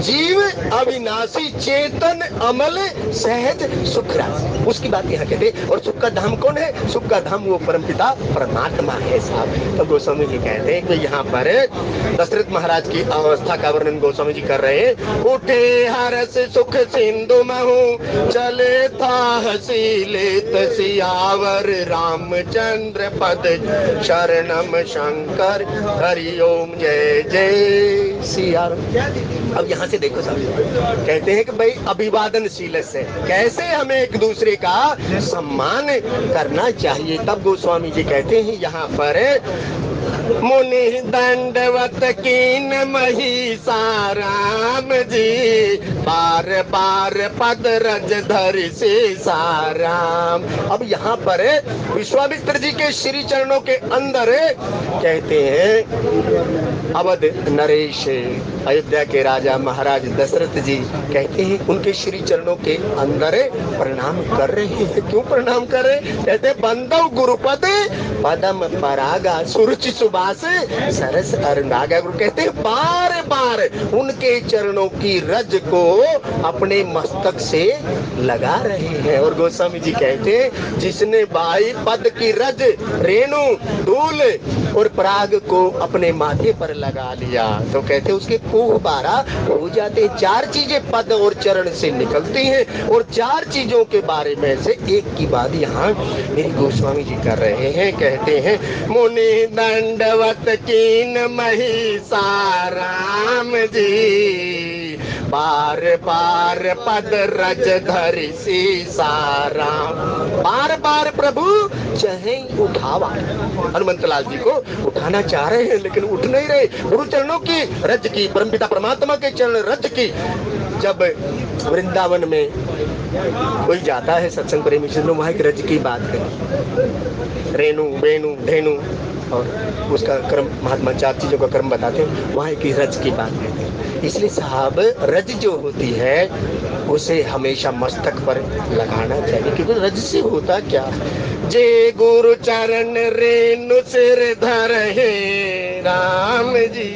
जीव अविनाशी चेतन अमल सहज सुख राशि, उसकी बात यहाँ कहते। और सुख का धाम कौन है? सुख का धाम वो परमपिता परमात्मा है साहब। तो गोस्वामी जी कहते हैं कि यहाँ पर दशरथ महाराज की अवस्था का वर्णन गोस्वामी जी कर रहे हैं। उठे हर्ष सुख सिंधु महु, चले था हसीले तसियावर रामचंद्र पद शरणम शंकर, हरि ओम जय जय सिया। अब यहाँ से देखो साहब, कहते हैं कि भाई अभिवादनशील से कैसे हमें एक दूसरे का सम्मान करना चाहिए। तब गोस्वामी जी कहते हैं यहाँ पर मुनि दंडवत कीन महिषाराम जी, बार बार पद रज धरि से साराम। अब यहाँ पर विश्वामित्र जी के श्री चरणों के अंदर कहते हैं अवध नरेश अयोध्या के राजा महाराज दशरथ जी कहते हैं उनके श्री चरणों के अंदर प्रणाम कर रहे हैं। क्यों प्रणाम कर रहे? कहते बंदव गुरुपद पदम परागा, सुरुचि सुबास सरस अरुणागा। गुरु कहते हैं बार बार उनके चरणों की रज को अपने मस्तक से लगा रहे हैं। और गोस्वामी जी कहते हैं जिसने बाई पद की रज रेणु धूल और पराग को अपने माथे पर लगा लिया, तो कहते उसके कोह 12 हो जाते। 4 चीजें पद और चरण से निकलती हैं, और 4 चीजों के बारे में से एक की बात यहाँ मेरी गोस्वामी जी कर रहे हैं। कहते हैं मुनि दंडवत कीन महिषाराम जी, बार बार पद रज धरि सीसाराम। बार बार प्रभु चाहे उठावा। हनुमंत लाल जी को उठाना चाह रहे हैं लेकिन उठ नहीं रहे। गुरु चरणों की रज की, परमपिता परमात्मा के चरण रज की। जब वृंदावन में कोई जाता है सत्संग प्रेमी से, वहाँ की रज की बात करें, रेणु वेणु धेनु और उसका कर्म, महात्मा 4 चीजों का कर्म बताते हैं, वहाँ की रज की बात कहते हैं। इसलिए साहब रज जो होती है उसे हमेशा मस्तक पर लगाना चाहिए, क्योंकि रज से होता क्या, जे गुरु चरण रेणु सिर धर है राम जी।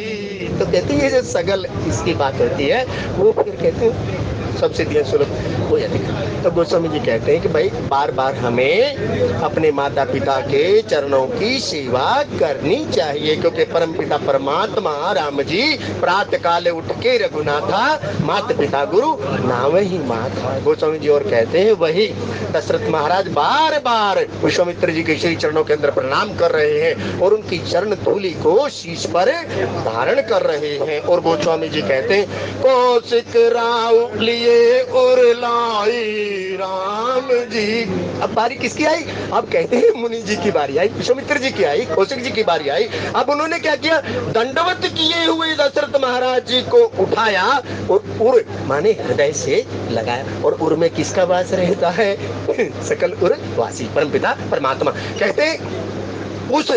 तो कहते हैं ये जो सगल इसकी बात होती है वो फिर कहते हैं सबसे दिया सुलभ हो जाती है। तो गोस्वामी जी कहते हैं कि भाई बार बार हमें अपने माता पिता के चरणों की सेवा करनी चाहिए, क्योंकि परम पिता परमात्मा राम जी प्रातः काले उठ के रघुनाथा माता पिता गुरु नाम ही माता। गोस्वामी जी और कहते हैं वही दशरथ महाराज बार बार विश्वामित्र जी के श्री चरणों के अंदर प्रणाम कर रहे हैं और उनकी चरण धूलि को शीश पर धारण कर रहे हैं। और गोस्वामी जी कहते हैं कौशिक राव लिए और लाई राम जी। अब बारी किसकी आई? अब कहते हैं मुनि जी की बारी आई, विश्वामित्र जी की आई, कौशिक जी की बारी आई। अब उन्होंने क्या किया? दंडवत किए हुए दशरथ महाराज जी को उठाया और उर माने हृदय से लगाया। और उर में किसका वास रहता है? सकल उर वासी परमपिता परमात्मा। कहते हैं उस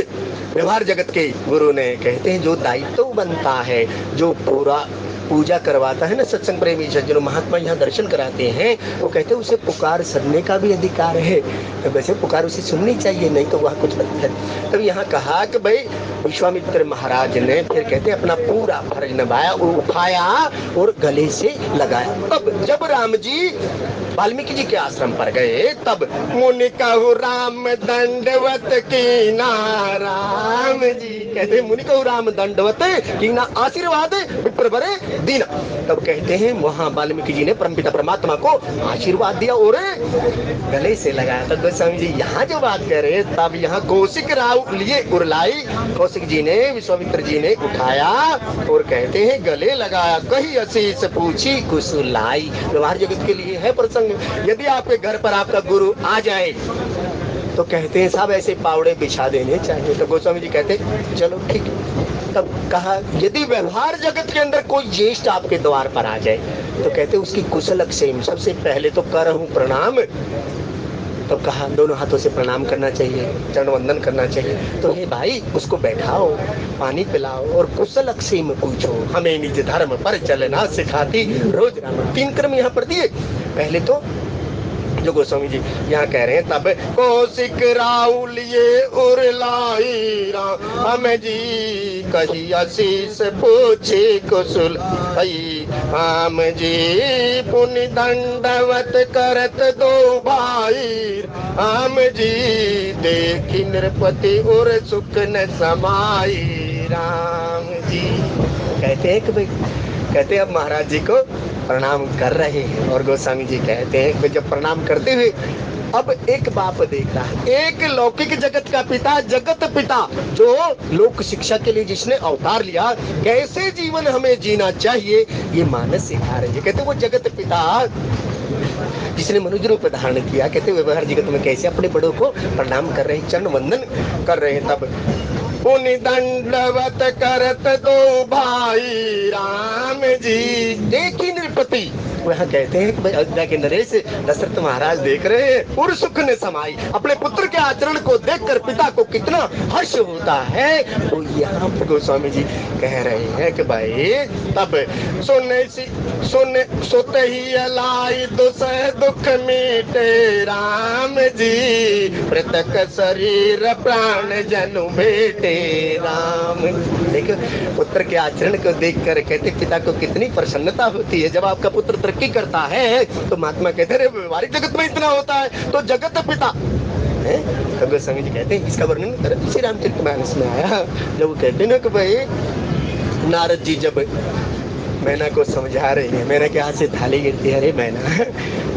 व्यवहार जगत के गुरु ने कहते हैं जो दायित्व बनता है, जो पूरा पूजा करवाता है ना सत्संग प्रेमी सज्जनों, महात्मा यहाँ दर्शन कराते हैं, वो कहते हैं उसे पुकार सुनने का भी अधिकार है। तो वैसे पुकार उसे सुननी चाहिए, नहीं तो वह कुछ नहीं है। तब यहाँ कहा कि भाई विश्वामित्र महाराज ने फिर कहते हैं अपना पूरा फर्ज निभाया और उठाया और गले से लगाया। तब जब राम जी वाल्मीकि जी के आश्रम पर गए तब मुनि कहु राम दंडवत की ना राम जी। कहते हैं मुनि कहु राम दंडवत की ना आशीर्वाद विप्र बरे दीना। तब कहते हैं वहां वाल्मीकि जी ने परमपिता परमात्मा को आशीर्वाद दिया और गले से लगाया। तब गोस्वामी जी यहाँ जो बात कर रहे तब यहाँ कौशिक राव लिए उरलाई, कौशिक जी ने विश्वामित्र जी ने उठाया और कहते हैं गले लगाया। कही अशीष पूछी कुशलाई। व्यवहार जगत के लिए है प्रसंग। यदि आपके घर पर आपका गुरु आ जाए तो कहते हैं साहब ऐसे पावड़े बिछा देने चाहिए। तो गोस्वामी जी कहते चलो ठीक है। तब कहा यदि व्यवहार जगत के अंदर कोई ज्येष्ठ आपके द्वार पर आ जाए तो कहते उसकी कुशल क्षेम सबसे पहले तो कर हूं प्रणाम। तो कहा दोनों हाथों से प्रणाम करना चाहिए, चरण वंदन करना चाहिए। तो हे भाई उसको बैठाओ, पानी पिलाओ और कुशल क्षेम पूछो। हमें निज धर्म पर चलना सिखाती रोज राम। 3 क्रम यहाँ पर दिए। पहले तो जो गोस्वामी जी यहाँ कह रहे हैं तब कौशिक राव लिए उरलाई राम जी कही आशीष पूछे कुशल राम जी पुनि दंडवत करत दो भाई राम जी देखी नृपति और सुख न समाई राम जी। कहते हैं कि भाई कहते हैं अब महाराज जी को प्रणाम कर रहे हैं और गोस्वामी जी कहते हैं कि जब प्रणाम करते हुए अब एक बाप देख रहा है, एक लौकिक जगत का पिता, जगत पिता जो लोक शिक्षा के लिए जिसने अवतार लिया, कैसे जीवन हमें जीना चाहिए ये मानस सिखा रहे हैं। कहते वो जगत पिता जिसने मनुष्य रूप धारण किया, कहते व्यवहार जगत में कैसे अपने बड़ों को प्रणाम कर रहे हैं, चरण वंदन कर रहे हैं। तब पुनि दंडवत करत दो भाई राम जी देखी नृपति। वहाँ कहते हैं कि भाई अयोध्या के नरेश दशरथ महाराज देख रहे हैं और सुख ने समाई। अपने पुत्र के आचरण को देखकर पिता को कितना हर्ष होता है। तो यहाँ पर गोस्वामी जी कह रहे हैं कि भाई तब सोते ही अलाई दुसह दुख मीटे राम जी पृथक शरीर प्राण जनु बेटे राम। देखो पुत्र के आचरण को देखकर कहते पिता को कितनी प्रसन्नता होती है। जब आपका पुत्र तरक्की करता है तो महात्मा कहते हैं व्यवहारिक जगत में इतना होता है तो जगत पिता है। तो गोस्वामी जी कहते हैं इसका वर्णन श्री रामचरितमानस में आया जब वो कहते ना कि भाई नारद जी जब मैना को समझा रही है, मैना के हाथ से थाली गिरती है, अरे मैना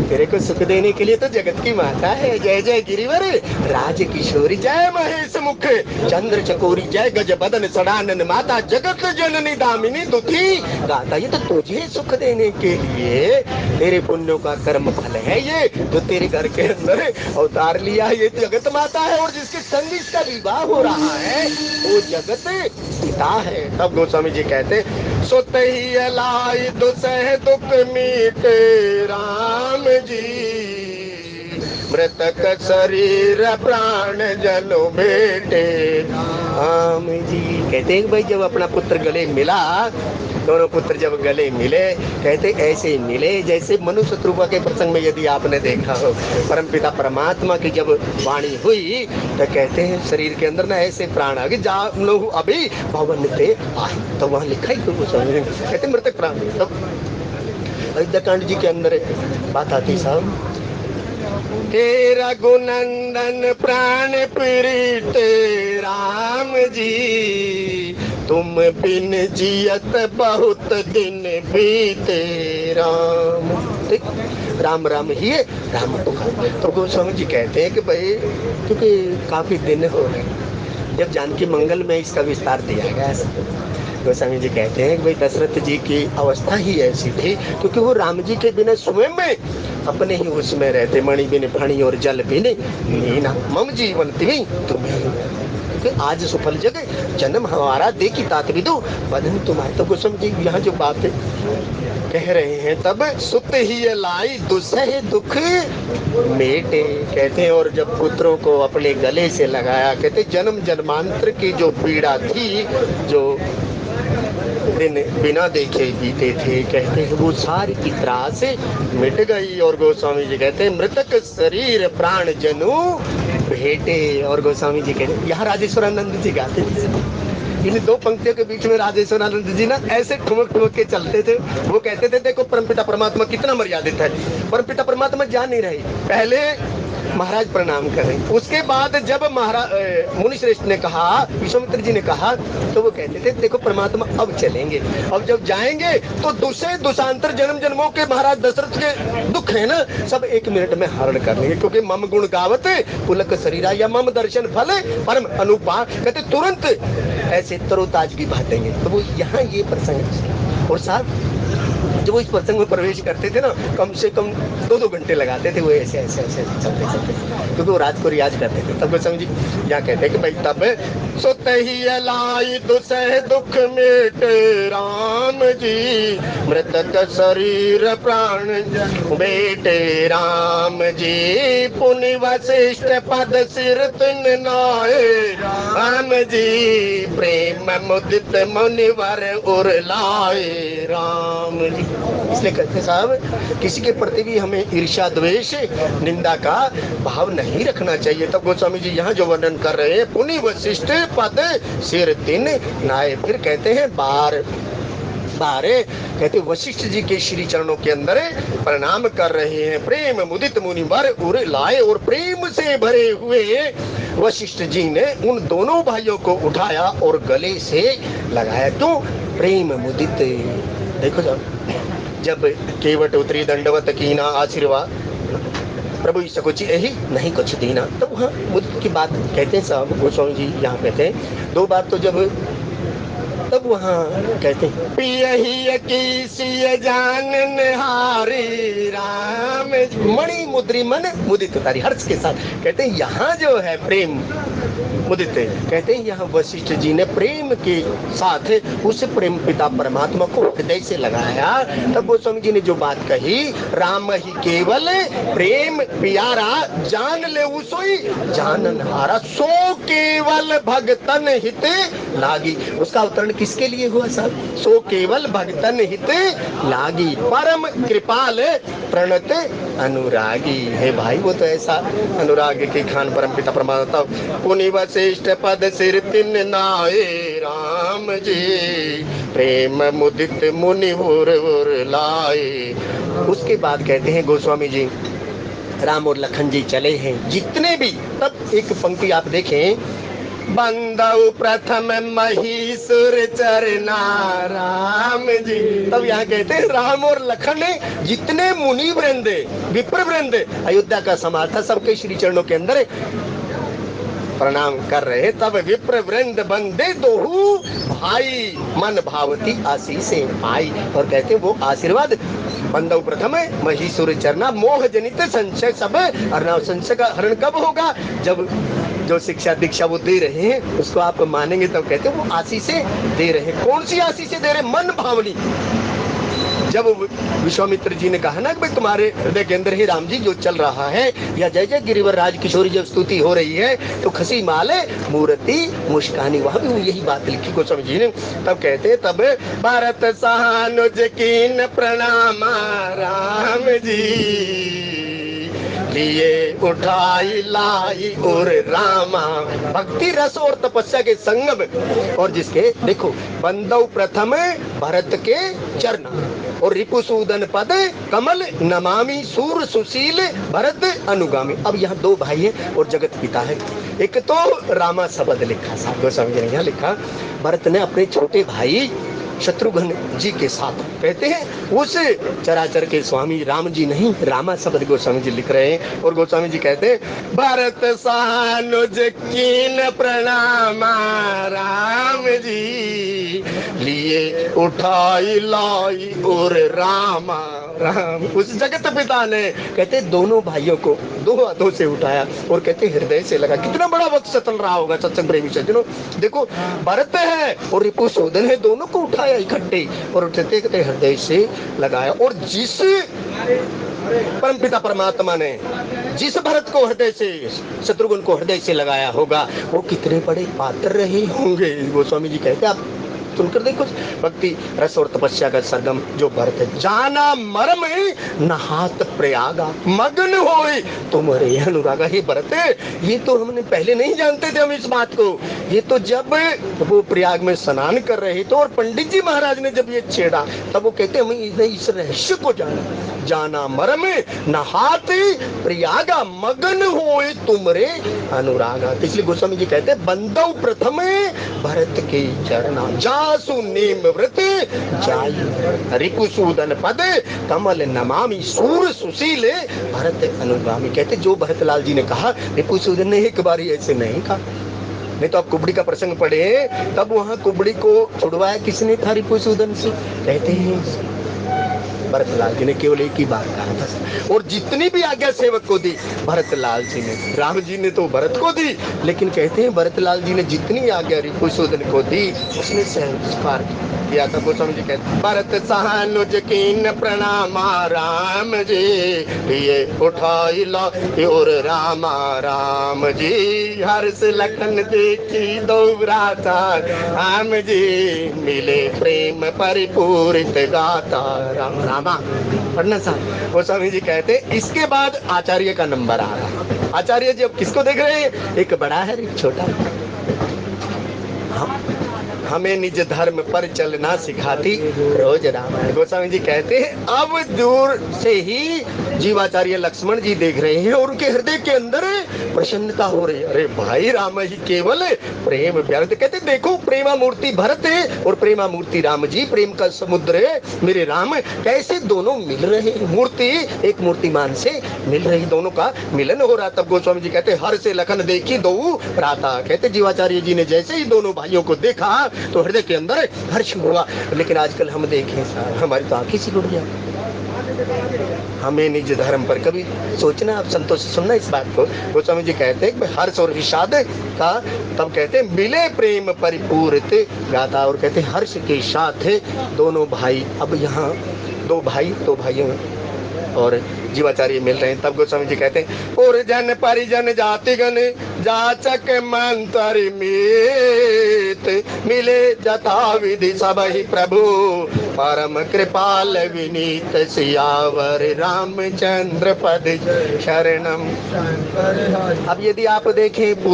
तेरे को सुख देने के लिए तो जगत की माता है। जय जय गिरिवर राज किशोरी जय महेश मुख चंद्र चकोरी जय गज बदन सड़ानन माता जगत जननी दामिनी दुखी गाता। ये तो तुझे सुख देने के लिए तेरे पुण्यों का कर्म फल है ये जो तेरे घर के अंदर अवतार लिया। ये जगत माता है और जिसके संग इसका विवाह हो रहा है वो जगत पिता है। तब गोस्वामी जी कहते सोते ही अलाई दुसह दुख मीटे राम जी मृतक शरीर प्राण जनु बेटे राम जी। कहते हैं भाई जब अपना पुत्र गले मिला, दोनों पुत्र जब गले मिले, कहते ऐसे मिले जैसे मनु शत्रुघ्न के प्रसंग में यदि आपने देखा हो, परमपिता परमात्मा की जब वाणी हुई तो कहते हैं शरीर के अंदर ना ऐसे प्राण आ गए, जा लोग अभी भवन पे आए, तो वहां लिखा ही तो समझ, कहते मृतक प्राण। तब अयोध्याकांड जी के अंदर बात आती साहब, तेरा गुनंदन प्राण प्रीत राम जी, तुम बिन जियत बहुत दिन बीते राम। राम राम ही है, राम तो गोस्वामी जी कहते हैं कि भाई क्योंकि काफी दिन हो गए, जब जानकी मंगल में इसका विस्तार दिया गया। गोस्वामी जी कहते हैं कि भाई दशरथ जी की अवस्था ही ऐसी थी क्योंकि वो राम जी के बिना स्वयं में अपने ही उसमें रहते, मणि बिन फणी और जल बिन नीना, मम जीवन तिमी तुम्हें, आज सुफल जगे जन्म हमारा देखी तात विदु बदन तुम्हारे। तो गोस्वामी जी यहाँ जो बात कह रहे हैं, तब सुत ही लाई दुसह दुख मेटे, कहते हैं और जब पुत्रों को अपने गले से लगाया, कहते जन्म जन्मांतर की जो पीड़ा थी, जो दिन बिना देखे बीते थे, कहते हैं वो सारी की त्रास मिट गई। और गोस्वामी जी कहते हैं मृतक शरीर प्राण जनु भेटे। और गोस्वामी जी कहते हैं, यहाँ राजेश्वरानंद जी गाते थे, इन दो पंक्तियों के बीच में राजेश्वरानंद जी ना ऐसे ठुमक ठुमक के चलते थे। वो कहते थे देखो परमपिता परमात्मा कितना मर्यादित है, परमपिता परमात्मा जान नहीं रही, पहले महाराज प्रणाम करें, उसके बाद जब महाराज मुनि श्रेष्ठ ने कहा, विश्वामित्र जी ने कहा, तो वो कहते थे देखो परमात्मा अब चलेंगे, अब जब जाएंगे तो दूसरे दुशांतर जन्म जन्मों के महाराज दशरथ के दुख है ना, सब 1 मिनट में हरण कर लेंगे, क्योंकि मम गुण गावत पुलक शरीरा या मम दर्शन फल परम अनुपा, कहते तुरंत ऐसे तरोताजगी बांटेंगे। तो वो यहाँ ये प्रसंग, और साहब जब वो इस प्रसंग में प्रवेश करते थे ना, कम से कम 2-2 घंटे लगाते थे वो ऐसे ऐसे ऐसे चलते, क्योंकि वो रात को रियाज करते थे। तब गोस्वामी जी यहाँ कहते हैं कि भाई तब सुत ही लाई दुसह दुख मेटे राम जी, मृतक शरीर प्राण बेटे राम जी, पुनि वशिष्ठ पद सिर तिन नाए राम जी, प्रेम मुदित मुनिवर उर लाए राम जी। इसलिए कहते साहब किसी के प्रति भी हमें ईर्ष्या द्वेष निंदा का भाव नहीं रखना चाहिए। तब गोस्वामी जी यहाँ जो वर्णन कर रहे हैं, पुनि वशिष्ठ पद सिर तिन नाए, फिर कहते हैं बार कहते वशिष्ठ जी के श्री चरणों के अंदर प्रणाम कर रहे हैं। प्रेम मुदित मुनिवर उर लाए, और प्रेम से भरे हुए वशिष्ठ जी ने उन दोनों भाइयों को उठाया और गले से लगाया। क्यों? प्रेम मुदित। देखो जब केवट उतरी दंडवत कीना आशीर्वाद प्रभु सकुच यही नहीं कुछ दीना, तो वहाँ मुदित की बात कहते हैं साहब गोस्वामी जी यहाँ कहते हैं 2 बार, तो जब तब वहाँ कहते हैं पियहि की जान निहारी राम, मणि मुद्री मन मुदित तारी, हर्ष के साथ कहते हैं यहाँ जो है प्रेम मुदित, कहते हैं यहाँ वशिष्ठ जी ने प्रेम के साथ उस प्रेम पिता परमात्मा को हृदय से लगाया। तब गोस्वामी जी ने जो बात कही, राम ही केवल प्रेम प्यारा, जान ले उसोई जानन हारा, सो केवल भगतन हित लागी। उसका अवतरण किसके लिए हुआ साहब? सो केवल भगतन हित लागी, परम कृपाल प्रणत अनुरागी है। भाई वो तो ऐसा अनुराग के खान परम पिता परमात्मा, पुनि वशिष्ठ पद सिर तिन नाए राम जी, प्रेम मुदित मुनि उर लाए। उसके बाद कहते हैं गोस्वामी जी राम और लखन जी चले हैं जितने भी, तब एक पंक्ति आप देखें, बंदौ प्रथम महीसुर चरना राम जी। तब यहाँ कहते हैं राम और लखन जितने मुनि वृंद विप्र वृंद अयोध्या का समाज था, सबके श्री चरणों के अंदर प्रणाम कर रहे। तब विप्र वृंद बंदे दोहू भाई, मन भावती आशीष पाई। और कहते वो आशीर्वाद बंदौ प्रथम महीसुर चरना, मोह जनित संशय सब हरना। संशय का हरण कब होगा? जब जो शिक्षा दीक्षा वो दे रहे हैं उसको आप मानेंगे, तब कहते वो आशीषें दे रहे हैं। कौन सी आशीषें दे रहे? मन भावनी, जब विश्वामित्र जी ने कहा ना कि भाई तुम्हारे हृदय के अंदर ही राम जी जो चल रहा है, या जय जय गिरिवर राज किशोरी जब स्तुति हो रही है, तो खसी माले मूर्ति मुस्कानी, वहां भी यही बात लिखी गोस्वामी जी ने। तब कहते तब भारत सहानुज कीन प्रणाम राम जी, लिए उठाई लाई और रामा। भक्ति रस और तपस्या के संगम, और जिसके देखो बंदौ प्रथम भरत के चरण, और रिपुसूदन पद कमल नमामि, सूर सुशील भरत अनुगामी। अब यहाँ दो भाई है और जगत पिता है। एक तो रामा शब्द लिखा साहब गोस्वामी जी ने यहाँ लिखा, भरत ने अपने छोटे भाई शत्रुघ्न जी के साथ, कहते हैं उस चराचर के स्वामी राम जी नहीं, रामा शब्द गोस्वामी जी लिख रहे हैं। और गोस्वामी जी कहते हैं भारत सानुज कीन प्रणाम राम जी, लिए उठाई लाई और रामा राम। उस जगत पिता ने कहते दोनों भाइयों को दो हाथों से उठाया और कहते हृदय से लगा। कितना बड़ा वक्त चल रहा होगा सत्संग प्रेमी सज्जनों, देखो भरत है और रिपुसूदन है, दोनों को उठाया इकट्ठे और उठते कहते हृदय से लगाया। और जिस परमपिता परमात्मा ने जिस भरत को हृदय से, शत्रुघ्न को हृदय से लगाया होगा, वो कितने बड़े पात्र रहे होंगे। गोस्वामी जी कहते आप सुनकर देखो, भक्ति रस और तपस्या का सरगम जो भरत है। जाना मरम नहात प्रयागा, मग्न होए तुम्हारे अनुरागा। हे भरत, ये तो हमने पहले नहीं जानते थे हम इस बात को, ये तो जब वो प्रयाग में स्नान कर रहे थे और पंडित जी महाराज ने जब ये छेड़ा, तब वो कहते हम इस रहस्य को जाना। जाना मरम नहात प्रयागा, मग्न होए तुमरे अनुरागा। इसलिए गोस्वामी जी कहते बंदौ प्रथम भरत के चरणा, जासु नेम व्रत जाई, रिपुसूदन पद कमल नमामि, सूर सुशील भरत अनुगामी। कहते जो भरतलाल जी ने कहा, रिपुसूदन ने एक बार ऐसे नहीं कहा। नहीं तो आप कुबड़ी का प्रसंग पढ़े, तब वहां कुबड़ी को छुड़वाया किसने था रिपुसूदन से, कहते हैं भरतलाल जी ने केवल एक ही बात कहा था। और जितनी भी आज्ञा सेवक को दी भरतलाल जी ने, राम जी ने तो भरत को दी, लेकिन कहते हैं भरतलाल जी ने जितनी आज्ञा रिपुसूदन को दी उसने सहकार किया था। गोस्वामी जी कहते भरत सहानुज कीन प्रणाम राम जी, ये उठाई ला और रामा राम जी, हर्ष लखन देखी दो राता राम जी, मिले प्रेम परिपूरित गाता राम रामा। पढ़ना साहब गोस्वामी जी कहते इसके बाद आचार्य का नंबर आ रहा। आचार्य जी अब किसको देख रहे हैं, एक बड़ा है एक छोटा। हमें निज धर्म पर चलना सिखाती रोज रामायण। गोस्वामी जी कहते हैं अब दूर से ही जीवाचार्य लक्ष्मण जी देख रहे हैं और उनके हृदय के अंदर प्रसन्नता हो रही है। अरे भाई राम ही केवल प्रेम व्यर्थ। कहते देखो प्रेमा मूर्ति भरत है और प्रेमा मूर्ति राम जी, प्रेम का समुद्र है मेरे राम, कैसे दोनों मिल रहे, मूर्ति एक मूर्तिमान से मिल रही, दोनों का मिलन हो रहा। तब गोस्वामी जी कहते हर से लखन देखी दो प्राता। कहते जीवाचार्य जी ने जैसे ही दोनों भाइयों को देखा तो हृदय के अंदर हर्ष हुआ। लेकिन आजकल हम देखें साहब, हमारी तो आंखें सी उड़ जाती। हमें निज धर्म पर कभी सोचना, आप संतोष से सुनना इस बात को। गोस्वामी जी कहते हैं कि हर्ष और विषाद का, तब कहते हैं मिले प्रेम परिपूरित गाता। और कहते हैं हर्ष के साथ दोनों भाई, अब यहाँ दो भाई दो भाइयों और जीवाचार्य मिल रहे हैं। तब गोस्वामी जी कहते हैं पुरजन परिजन जातिगण जाचक मंत्र मीत, मिले जथा विधि सब ही प्रभु, परम कृपाल विनीत सियावर रामचंद्र पद शरणम। अब यदि आप देखें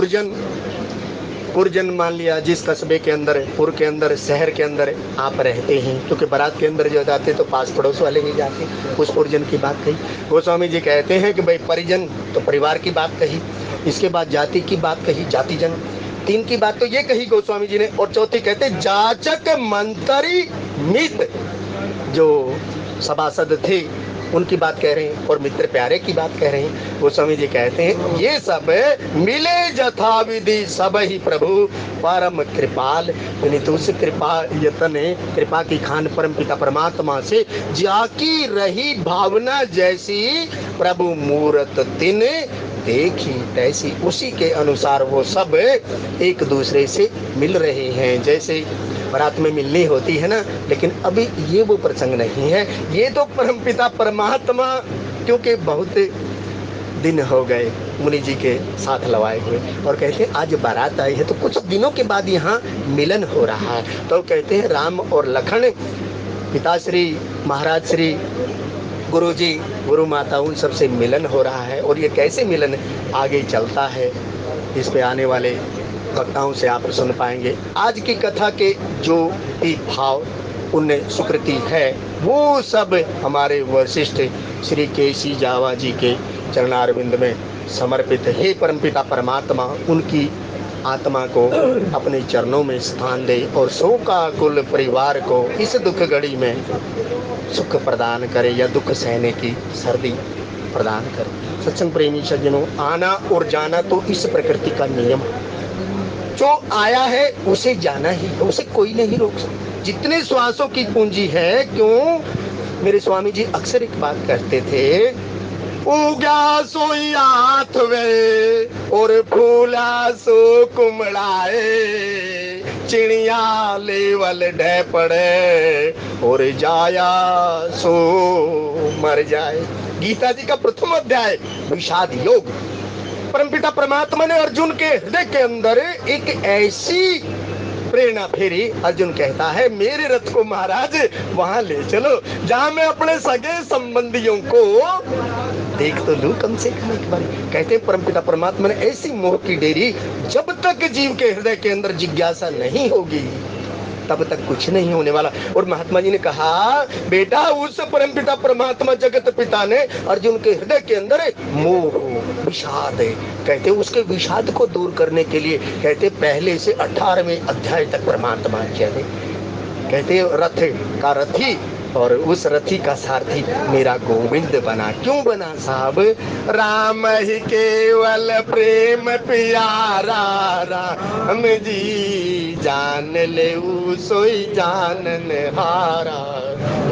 पुरजन मान लिया जिस कस्बे के अंदर, पुर के अंदर, शहर के अंदर आप रहते हैं, क्योंकि बारात के अंदर जो जाते तो पास पड़ोस वाले भी जाते, उस पुरजन की बात कही। गोस्वामी जी कहते हैं कि भाई परिजन तो परिवार की बात कही, इसके बाद जाति की बात कही, जाति जन, तीन की बात तो ये कही गोस्वामी जी ने। और चौथी कहते जाचक मंत्री मित, जो सभासद थे उनकी बात कह रहे हैं और मित्र प्यारे की बात कह रहे हैं। गोस्वामी जी कहते हैं ये सब मिले जथा विधि सब ही प्रभु परम कृपाल, यानी तो उस कृपा यतन कृपा की खान परम पिता परमात्मा से जाकी रही भावना जैसी प्रभु मूरत तिन देखी तैसी, उसी के अनुसार वो सब एक दूसरे से मिल रहे हैं। जैसे बारात में मिलनी होती है ना, लेकिन अभी ये वो प्रसंग नहीं है। ये तो परमपिता परमात्मा, क्योंकि बहुत दिन हो गए मुनि जी के साथ लवाए हुए, और कहते हैं आज बारात आई है तो कुछ दिनों के बाद यहाँ मिलन हो रहा है। तो कहते हैं राम और लखन, पिताश्री, महाराज श्री, गुरु जी, गुरु माता, उन सबसे मिलन हो रहा है। और ये कैसे मिलन आगे चलता है, इस पे आने वाले वक्ताओं से आप सुन पाएंगे। आज की कथा के जो भी भाव उनने सुकृति है, वो सब हमारे वशिष्ठ श्री केसी जावा जी के चरणारविंद में समर्पित। हे परमपिता परमात्मा, उनकी आत्मा को अपने चरणों में स्थान दे और शोकाकुल परिवार को इस दुख घड़ी में सुख प्रदान करे या दुख सहने की सर्दी प्रदान करे। सत्संग प्रेमी सज्जनों, आना और जाना तो इस प्रकृति का नियम है। जो आया है उसे जाना ही है, उसे कोई नहीं रोक सकता। जितने श्वासों की पूंजी है, क्यों मेरे स्वामी जी अक्सर एक बात कहते थे, उग्या सोई हाथ वे और फूला सो कुमड़ाए, चिड़िया लेवल ढह पड़े और जाया सो मर जाए। गीता जी का प्रथम अध्याय विषाद योग। परमपिता परमात्मा ने अर्जुन के हृदय के अंदर एक ऐसी प्रेरणा फेरी। अर्जुन कहता है मेरे रथ को महाराज वहां ले चलो जहां मैं अपने सगे संबंधियों को देख तो लूं कम से कम एक बार। कहते परमपिता परमात्मा ने ऐसी मोह की डेरी, जब तक जीव के हृदय के अंदर जिज्ञासा नहीं होगी तब तक कुछ नहीं होने वाला। और महात्मा जी ने कहा बेटा, उस परमपिता परमात्मा जगत पिता ने अर्जुन के हृदय के अंदर मोह विषाद है, कहते उसके विषाद को दूर करने के लिए कहते पहले से 18वें अध्याय तक परमात्मा कहते रथ का रथी और उस रथी का सारथी मेरा गोविंद बना। क्यों बना साहब? राम ही केवल प्रेम प्यारा, राम जी जान ले सोई जानन हारा।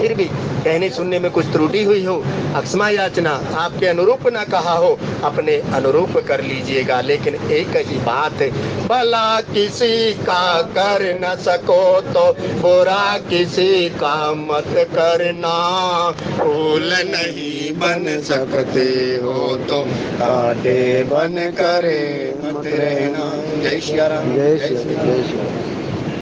फिर भी कहने सुनने में कुछ त्रुटि हुई हो, अक्षमा याचना, आपके अनुरूप ना कहा हो, अपने अनुरूप कर लीजिएगा। लेकिन एक ही बात, भला किसी का कर न सको तो बुरा किसी का मत करना, फूल नहीं बन सकते हो तो कांटे बन करे मत रहना। जय श्री राम, जय श्री राम।